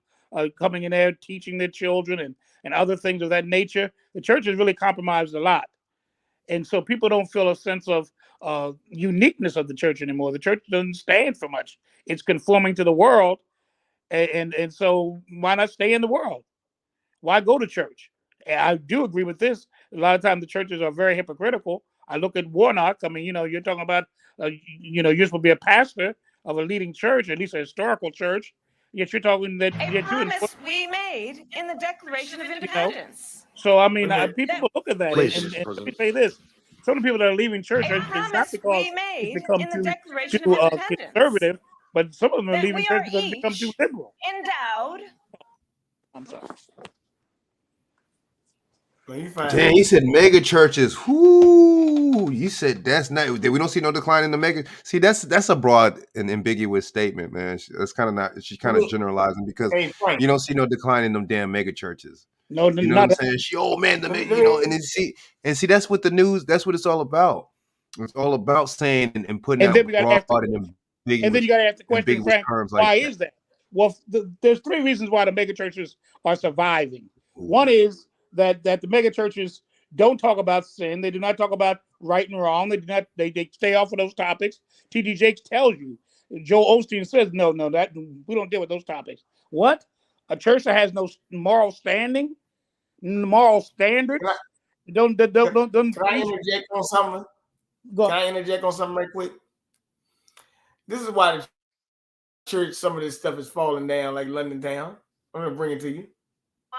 coming in there, teaching their children and other things of that nature. The church has really compromised a lot. And so people don't feel a sense of uniqueness of the church anymore. The church doesn't stand for much. It's conforming to the world. And so why not stay in the world? Why go to church? And I do agree with this. A lot of times the churches are very hypocritical. I look at Warnock. I mean, you're talking about, you're supposed to be a pastor of a leading church, at least a historical church. Yet you're talking that A promise we made in the Declaration of Independence. So I mean, Okay. people look at that, Please, and Mr. let me President. say this: some of the people that are leaving church is not because we it's made become in the too Declaration of Independence. conservative, but some of them are That leaving we church are because it's become too each liberal. endowed. I'm sorry. Dang, you said mega churches. Whoo! You said that's not. We don't see no decline in the mega. See, that's a broad and ambiguous statement, man. That's kind of not. She's kind of generalizing because Hey, Frank. you don't see no decline in them damn mega churches. No, you know not what I'm saying? Oh man, and then see that's what the news. That's what it's all about. It's all about saying and putting And then out we got to broad ask the, and and then you got to ask the question, ambiguous Frank, terms like why that. is that? Well, there's three reasons why the mega churches are surviving. One is that the mega churches don't talk about sin. They do not talk about right and wrong. They do not. They stay off of those topics. T.D. Jakes tells you. Joel Osteen says, no, that we don't deal with those topics. What? A church that has no moral standing, moral standards, don't Can I preach. interject on something? Go. Can I interject on something right quick? This is why the church, some of this stuff is falling down, like London Town. I'm gonna bring it to you.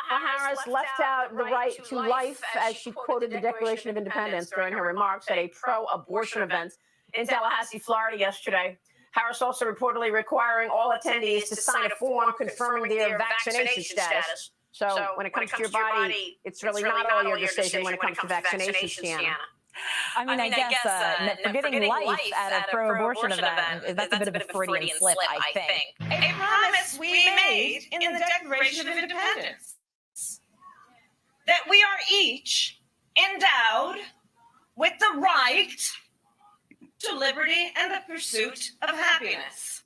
Harris left out the right to life as she quoted the Declaration of Independence during her remarks at a pro-abortion event in Tallahassee, Florida yesterday. Harris also reportedly requiring all attendees to sign a form confirming their vaccination status. So when it comes to your body, it's really not all your decision when it comes to vaccinations, Sienna. I mean, I guess forgetting life at a pro-abortion event, that's a bit of a Freudian slip, I think. A promise we made in the Declaration of Independence. That we are each endowed with the right to liberty and the pursuit of happiness.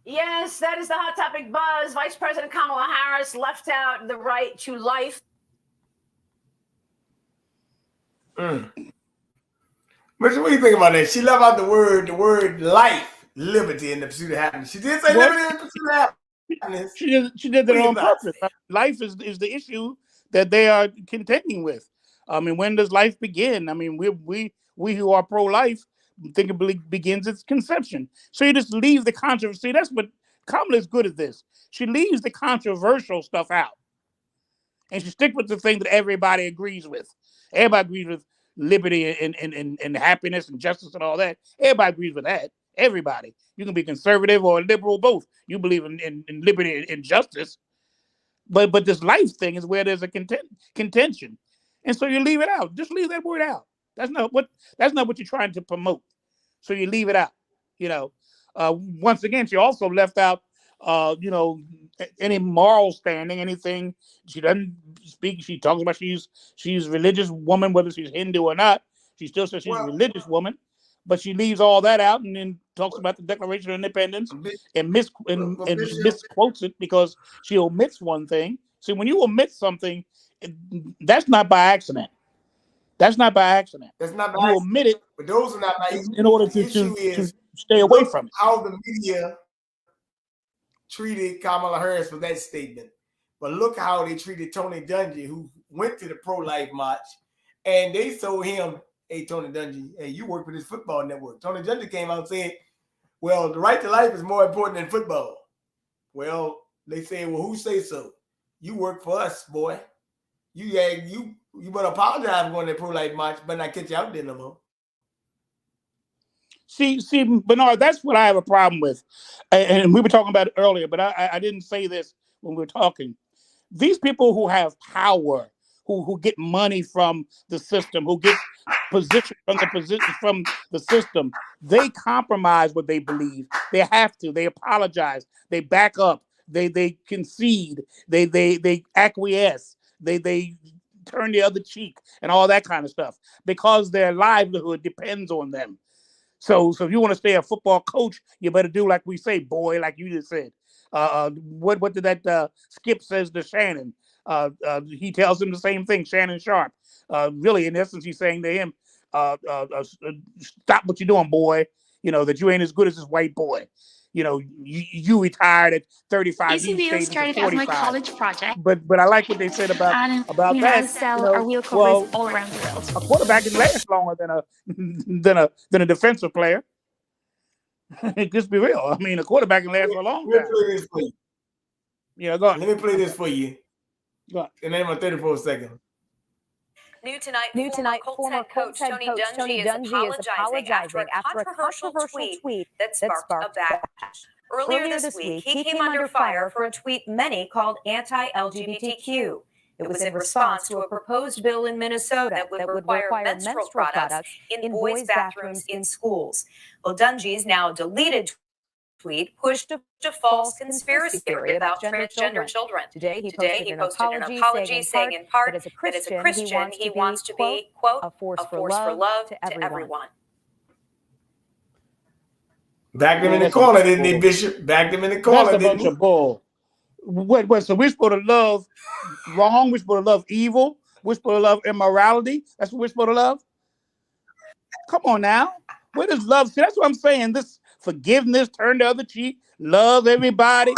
Yes, that is the Hot Topic Buzz. Vice President Kamala Harris left out the right to life. Richard, what do you think about that? She left out the word life, liberty, and the pursuit of happiness. She did say liberty and the pursuit of happiness. She did that on purpose. Life is the issue that they are contending with. I mean, when does life begin? I mean, we who are pro-life think it begins its conception. So you just leave the controversy. That's what Kamala is good at this. She leaves the controversial stuff out. And she sticks with the thing that everybody agrees with. Everybody agrees with liberty and happiness and justice and all that. Everybody agrees with that. Everybody. You can be conservative or liberal, both. You believe in liberty and justice. But this life thing is where there's a contention. And so you leave it out. Just leave that word out. That's not what you're trying to promote. So you leave it out. Once again, she also left out any moral standing, anything. She doesn't speak. She talks about she's a religious woman, whether she's Hindu or not. She still says she's a religious woman, but she leaves all that out and then talks about the Declaration of Independence and misquotes it because she omits one thing. See, when you omit something, that's not by accident. That's not by accident. That's not by you accident. omit it, but those are not by accident. in order The to issue is stay away from it. How the media treated Kamala Harris for that statement. But look how they treated Tony Dungy, who went to the pro-life march, and they told him, hey, Tony Dungy, hey, you work for this football network. Tony Dungy came out and said, well, the right to life is more important than football. Well, they said, well, who say so? You work for us, boy. You better apologize for going to the pro-life march, but not catch you out there no more. See, Bernard, that's what I have a problem with. And we were talking about it earlier, but I didn't say this when we were talking. These people who have power, who get money from the system, who get position from the system, they compromise what they believe. They have to. They apologize. They back up. They concede. They acquiesce. They turn the other cheek and all that kind of stuff because their livelihood depends on them. So if you want to stay a football coach, you better do like we say, boy, like you just said. What did that Skip says to Shannon? He tells him the same thing, Shannon Sharp. Really, in essence, he's saying to him, stop what you're doing, boy. You know, that you ain't as good as this white boy. You know, you retired at 35. You stayed started until as my 45. college project. But I like what they said about And we know how that. to sell You know, our wheel covers well, all around the world. a quarterback can last longer than a defensive player. Just be real. I mean, a quarterback can last for a long Let me time. play this for you. Yeah, go on. Let me play this for you. Go on. And then on 34 seconds. New tonight, former Colts head coach Tony Dungy is apologizing after a controversial tweet that sparked a backlash. Earlier this week, he came under fire for a tweet many called anti-LGBTQ. It was in response to a proposed bill in Minnesota that would require menstrual products in boys' bathrooms in schools. Well, Dungy's now deleted tweet pushed a false conspiracy theory about transgender children. Today, he posted an apology saying in part that as a Christian, he wants to be, quote, a force for love to everyone. Backed them in the corner, didn't they, Bishop? Backed them in the corner, That's a didn't bunch of bull. What? So we're supposed to love wrong? We're supposed to love evil? We're supposed to love immorality? That's what we're supposed to love? Come on now. Where does love? See, that's what I'm saying. This forgiveness, turn the other cheek, love everybody.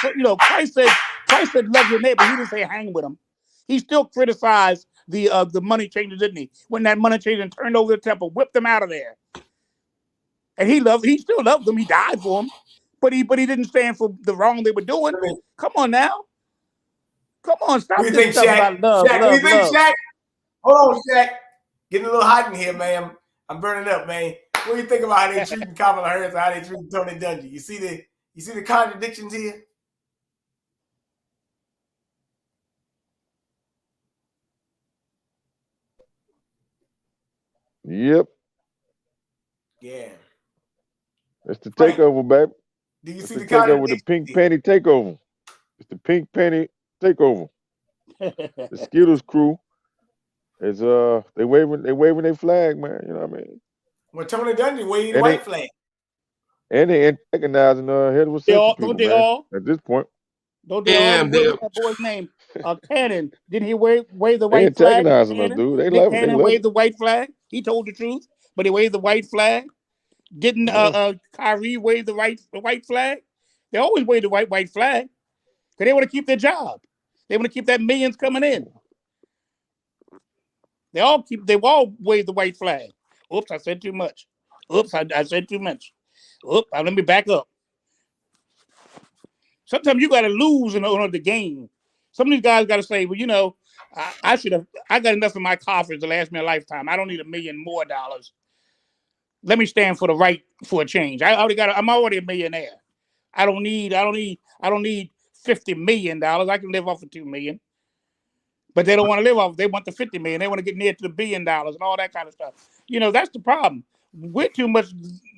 You know, Christ said love your neighbor. He didn't say hang with him. He still criticized the money changers, didn't he? When that money changer turned over the temple, whipped them out of there. And he still loved them. He died for them. But he didn't stand for the wrong they were doing. Come on now. Come on, stop what do you this think, stuff Shaq? about love. Shaq, love, what do you think, love. Shaq? Hold on, Shaq. Getting a little hot in here, man. I'm burning up, man. What do you think about how they treating Kamala Harris and how they treating Tony Dungy? You see the contradictions here? Yep. Yeah. It's the takeover, baby. Do you It's see the the takeover, the pink panty takeover. It's the pink panty takeover. The Skittles crew is they waving their flag, man. You know what I mean? Well, Tony Dungy waving the And white flag. And they antagonizing heterosexual people, they man. all? At this point, Don't they all? What's that boy's name? Cannon. Didn't he wave the they white flag? antagonizing us, Cannon? dude. They Did love it. They Cannon love wave it. the white flag? He told the truth, but he waved the white flag. Didn't Kyrie wave the white flag? They always wave the white flag because they want to keep their job. They want to keep that millions coming in. They all wave the white flag. Oops, I said too much. Oops, I said too much. Oops, let me back up. Sometimes you got to lose in order to gain. Some of these guys got to say, well, you know, I got enough in my coffers to last me a lifetime. I don't need $1 million more. Let me stand for the right for a change. I'm already a millionaire. I don't need $50 million. I can live off of $2 million. But they don't want to live off. They want the $50 million. They want to get near to the $1 billion and all that kind of stuff. You know, that's the problem. We're too much.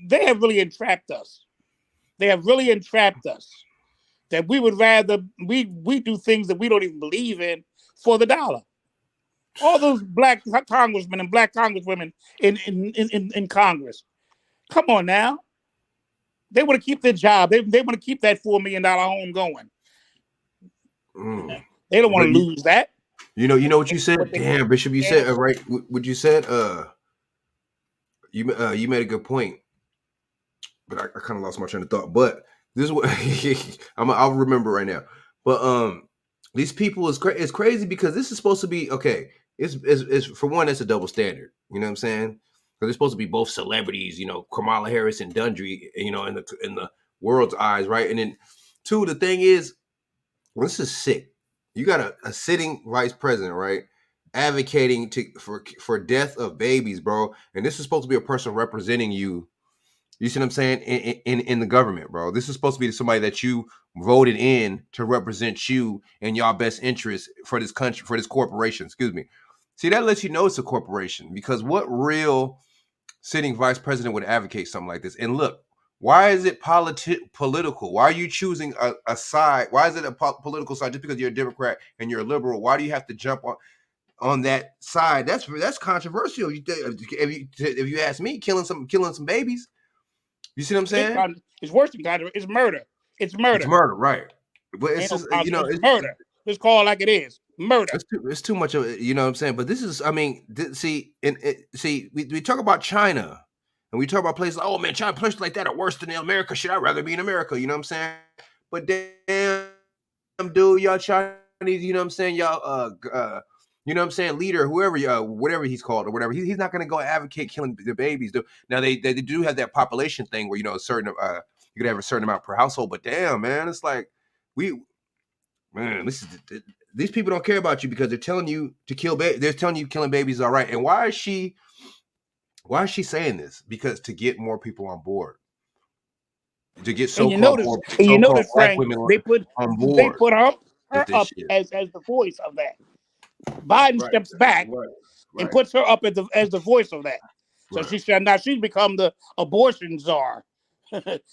They have really entrapped us. That we would rather we do things that we don't even believe in for the dollar. All those black congressmen and black congresswomen in Congress. Come on now. They want to keep their job. They want to keep that $4 million home going. They don't want to lose that. You know what you said? Damn, Bishop, you said right. What you said? You made a good point, but I kind of lost my train of thought. But this is what I'll remember right now. But these people it's crazy because this is supposed to be okay. It's for one, it's a double standard. You know what I'm saying? Because they're supposed to be both celebrities. You know, Kamala Harris and Dungy. You know, in the world's eyes, right? And then two, the thing is, this is sick. You got a sitting vice president, right? Advocating for death of babies, bro. And this is supposed to be a person representing you. You see what I'm saying? In the government, bro. This is supposed to be somebody that you voted in to represent you and y'all best interests for this country, for this corporation. Excuse me. See, that lets you know it's a corporation because what real sitting vice president would advocate something like this? And look, why is it political? Why are you choosing a side? Why is it a political side? Just because you're a Democrat and you're a liberal, why do you have to jump on? on that side, that's controversial. If you ask me, killing some babies. You see what I'm saying? It's worse than controversy. It's murder. It's murder. It's murder, right? But it's just, it's murder. It's called like it is. Murder. It's too much of it. You know what I'm saying? But this is, I mean, we talk about China, and we talk about places. Oh man, China, places like that are worse than America. Shit, I'd rather be in America. You know what I'm saying? But damn, dude, y'all Chinese. You know what I'm saying? Y'all, you know what I'm saying? Leader, whoever, whatever he's called or whatever, he's not gonna go advocate killing the babies. Dude. Now they do have that population thing where a certain you could have a certain amount per household. But damn, man, it's like these people don't care about you because they're telling you to kill babies. They're telling you killing babies is all right. And why is she saying this? Because to get more people on board. To get so-called black women they put her up shit. as the voice of that. Biden steps back and puts her up as the voice of that. So she said, now she's become the abortion czar.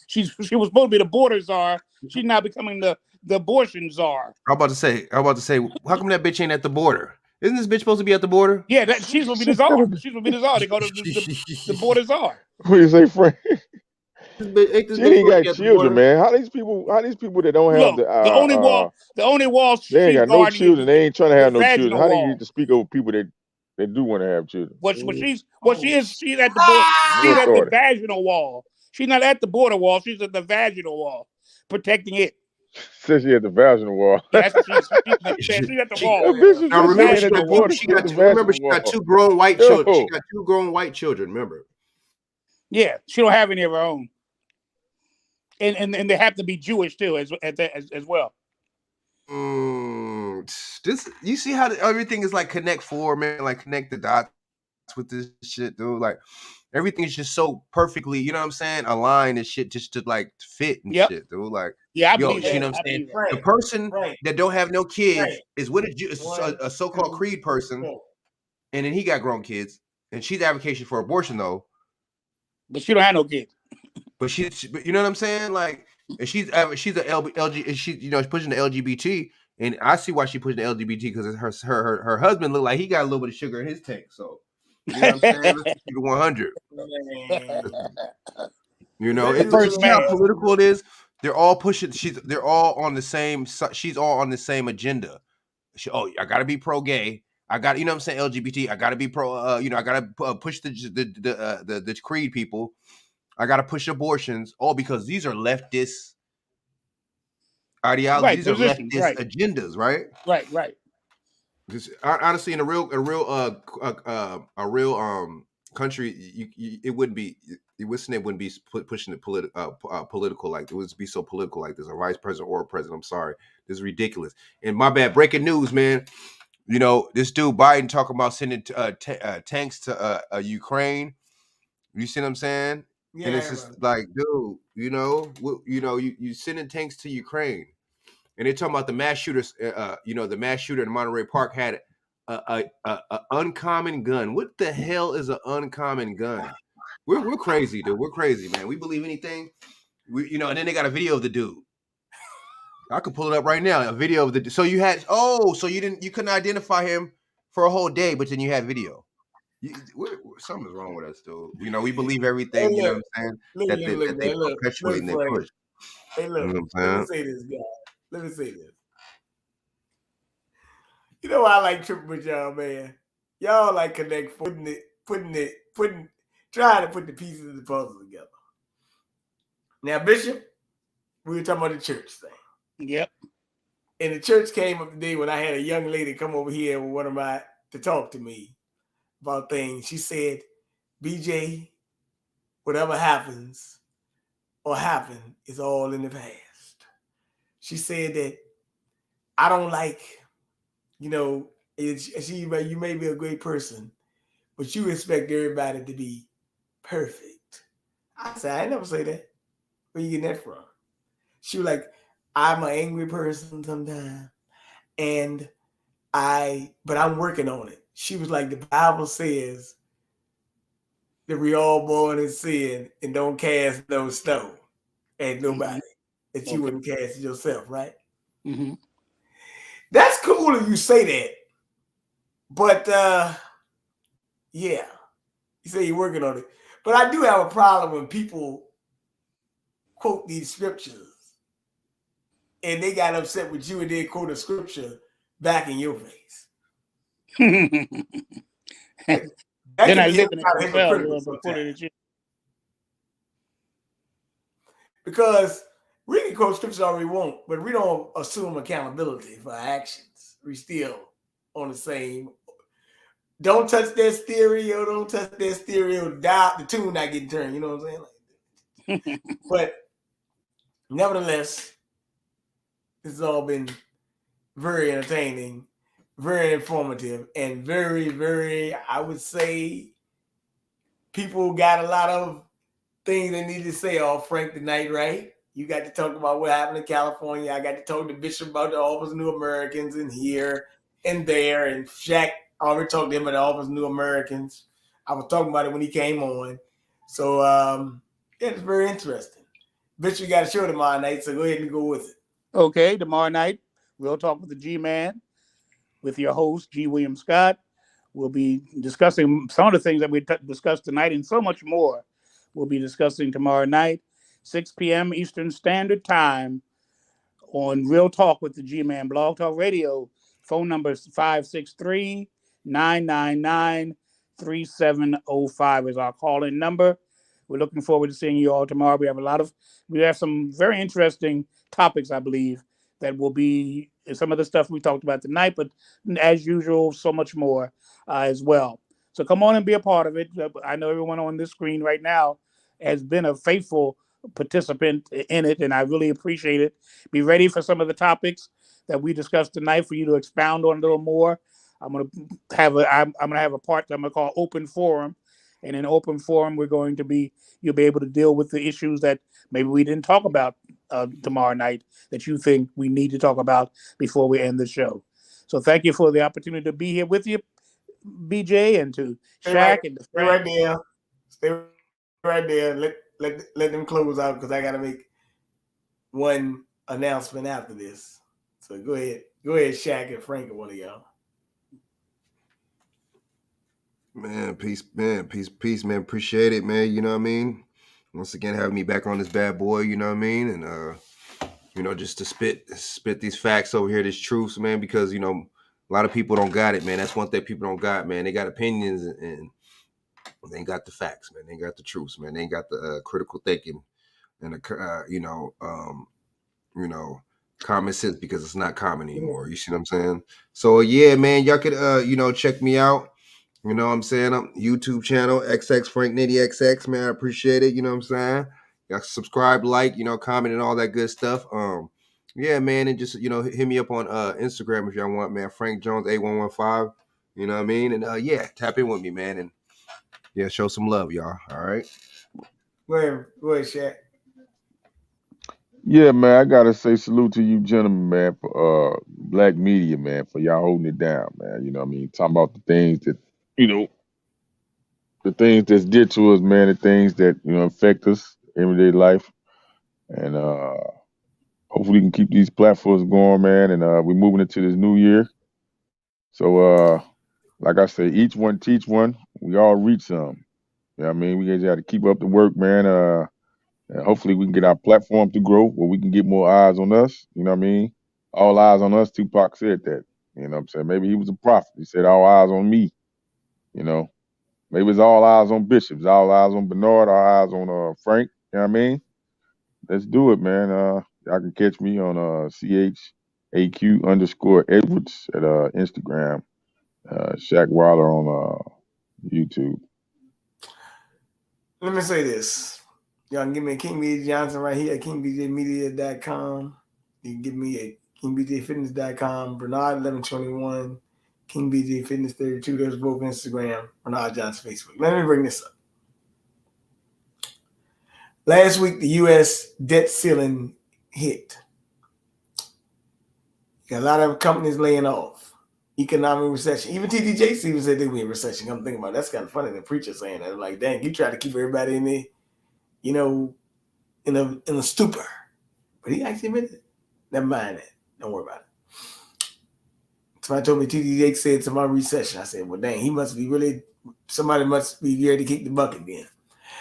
she was supposed to be the border czar. She's now becoming the abortion czar. I'm about to say, how come that bitch ain't at the border? Isn't this bitch supposed to be at the border? Yeah, she's gonna be the czar. She's gonna be the czar. They go to the border czar. What do you say, Frank? She ain't got children, man. How these people that don't have the only wall they ain't got no children. They ain't trying to have no children. How do you wall. get to speak over people that do want to have children? She's at the border. She's at the vaginal wall. She's not at the border wall. She's at the vaginal wall, protecting it. Says she at the vaginal wall. Yes, she's at the wall. Now remember, she got two grown white children. She got 2 grown white children. Remember? Yeah, she don't have any of her own. And they have to be Jewish too, as well. This, you see how everything is like connect four, man, like connect the dots with this shit, dude. Like everything is just so perfectly, you know what I'm saying, aligned and shit, just to like fit and shit, dude. Like, I believe you know what I'm saying. The person that don't have no kids is with a so-called creed person, and then he got grown kids, and she's advocating for abortion though, but she don't have no kids. But you know what I'm saying? Like, and she's a LG, and she's pushing the LGBT, and I see why she pushing the LGBT because her husband looked like he got a little bit of sugar in his tank. So, you know what I'm saying? Let's keep it 100. You know, it's how political it is. They're all pushing. They're all on the same. She's all on the same agenda. I gotta be pro-gay. I got, you know what I'm saying, LGBT. I gotta be pro. I gotta push the creed people. I got to push abortions, all because these are leftist ideologies, these are leftist agendas, right? Right. Just, honestly, in a real country, it wouldn't be. It wouldn't be pushing it political like it would be so political like this. A vice president or a president. I'm sorry, this is ridiculous. And my bad. Breaking news, man. You know, this dude Biden talking about sending tanks to Ukraine. You see what I'm saying? Yeah, and it's just like, dude, you sending tanks to Ukraine, and they're talking about the mass shooters. The mass shooter in Monterey Park had a uncommon gun. What the hell is an uncommon gun? We're crazy, dude. We're crazy, man. We believe anything. And then they got a video of the dude. I could pull it up right now. A video of the. So you couldn't identify him for a whole day, but then you had video. Something's wrong with us, dude. We believe everything. You know what I'm saying? That they perpetuate and they push. Hey, look. You know what I'm saying? Let me say this, guys. Let me say this. You know why I like tripping with y'all, man? Y'all like connect, trying to put the pieces of the puzzle together. Now, Bishop, we were talking about the church thing. Yep. And the church came up today when I had a young lady come over here with to talk to me about things. She said, BJ, whatever happens or happened is all in the past. She said that I don't like, you may be a great person, but you expect everybody to be perfect. I said, I never say that. Where you getting that from? She was like, I'm an angry person sometimes, but I'm working on it. She was like, the Bible says that we all born in sin and don't cast no stone at nobody that you wouldn't cast yourself, right? Mm-hmm. That's cool if you say that, But yeah, you say you're working on it. But I do have a problem when people quote these scriptures and they got upset with you and they quote a scripture back in your face. That Then can I be live in it kind of themselves. hypocritical They'll put it sometimes. at you. Because we can quote scriptures all we want, but we don't assume accountability for our actions. We still on the same. Don't touch that stereo. Don't touch that stereo. The tune not getting turned. You know what I'm saying? But nevertheless, this has all been very entertaining, very informative, and very, very, I would say, people got a lot of things they need to say off Frank tonight, right? You got to talk about what happened in California. I got to talk to Bishop about the Office of New Americans and here and there. And Shaq already talked to him about the Office of New Americans. I was talking about it when he came on. So, yeah, it's very interesting. Bishop, you got a show tomorrow night, so go ahead and go with it. Okay, tomorrow night, we'll talk with the G-Man, with your host, G. William Scott. We'll be discussing some of the things that we discussed tonight and so much more. We'll be discussing tomorrow night, 6 p.m. Eastern Standard Time on Real Talk with the G-Man Blog Talk Radio. Phone number is 563-999-3705 is our call-in number. We're looking forward to seeing you all tomorrow. We have some very interesting topics, I believe, that will be some of the stuff we talked about tonight, but as usual, so much more as well. So come on and be a part of it. I know everyone on this screen right now has been a faithful participant in it, and I really appreciate it. Be ready for some of the topics that we discussed tonight for you to expound on a little more. I'm gonna have a part that I'm gonna call open forum, and in open forum you'll be able to deal with the issues that maybe we didn't talk about tomorrow night that you think we need to talk about before we end the show. So thank you for the opportunity to be here with you, BJ, and to Shaq and the Stay right there. Stay right there. Let them close out because I got to make one announcement after this. So go ahead, Shaq and Frank, and one of y'all. Man, peace, man. Peace, man. Appreciate it, man. You know what I mean? Once again, having me back on this bad boy, you know what I mean? And, just to spit these facts over here, this truth, man, because, a lot of people don't got it, man. That's one thing people don't got, man. They got opinions and they ain't got the facts, man. They ain't got the truths, man. They ain't got the critical thinking and the, common sense, because it's not common anymore. You see what I'm saying? So, yeah, man, y'all could, check me out. You know what I'm saying? YouTube channel, XX Frank Nitty XX, man. I appreciate it. You know what I'm saying? Y'all subscribe, like, comment and all that good stuff. Yeah, man. And just, hit me up on Instagram if y'all want, man. Frank Jones 8115. You know what I mean? And yeah, tap in with me, man. And yeah, show some love, y'all. All right. Go ahead, Shaq. Yeah, man, I gotta say salute to you gentlemen, man, for black media, man, for y'all holding it down, man. You know what I mean? Talking about the things that, the things that's dear to us, man, the things that, affect us everyday life. And hopefully we can keep these platforms going, man. And we're moving into this new year. So like I say, each one teach one. We all reach some. You know what I mean? We just got to keep up the work, man. And hopefully we can get our platform to grow where we can get more eyes on us. You know what I mean? All eyes on us. Tupac said that. You know what I'm saying? Maybe he was a prophet. He said, all eyes on me. Maybe it's all eyes on Bishop. It's all eyes on Bernard. All eyes on Frank. You know what I mean? Let's do it, man. Y'all can catch me on CHAQ_Edwards at Instagram. Shaq Waller on YouTube. Let me say this. Y'all can give me a King BJ Johnson right here at kingbjmedia.com. You can give me at kingbjfitness.com, Bernard 1121, King BJ Fitness 32. There's both Instagram, Bernard Johnson Facebook. Let me bring this up. Last week, the U.S. debt ceiling hit. Got a lot of companies laying off. Economic recession. Even TD Jakes even said they were in recession. I'm thinking about it. That's kind of funny. The preacher saying that. Like, dang, you try to keep everybody in there, in a stupor. But he actually admitted it. Never mind that. Don't worry about it. Somebody told me TD Jake said to my recession. I said, well, dang, he must be really, somebody must be here to kick the bucket then.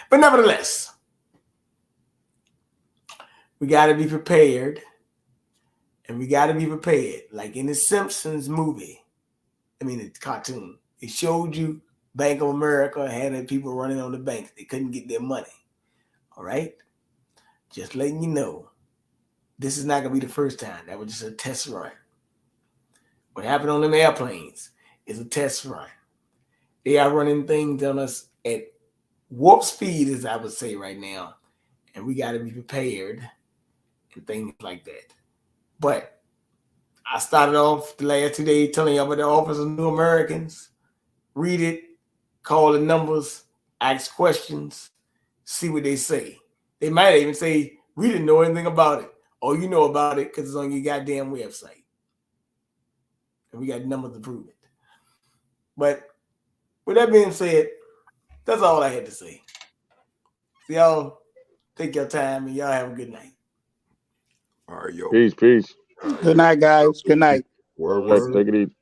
But nevertheless, we got to be prepared. And we got to be prepared. Like in the Simpsons movie, the cartoon, it showed you Bank of America had people running on the bank. They couldn't get their money. All right? Just letting you know, this is not going to be the first time. That was just a test run. What happened on them airplanes is a test run. They are running things on us at warp speed, as I would say right now. And we got to be prepared and things like that. But I started off the last 2 days telling you about the Office of New Americans. Read it, call the numbers, ask questions, see what they say. They might even say, we didn't know anything about it. Or you know about it because it's on your goddamn website. And we got numbers to prove it. But with that being said, that's all I had to say. So y'all take your time and y'all have a good night. All right, yo. Peace. Good night, guys. Good night. Word. Take it easy.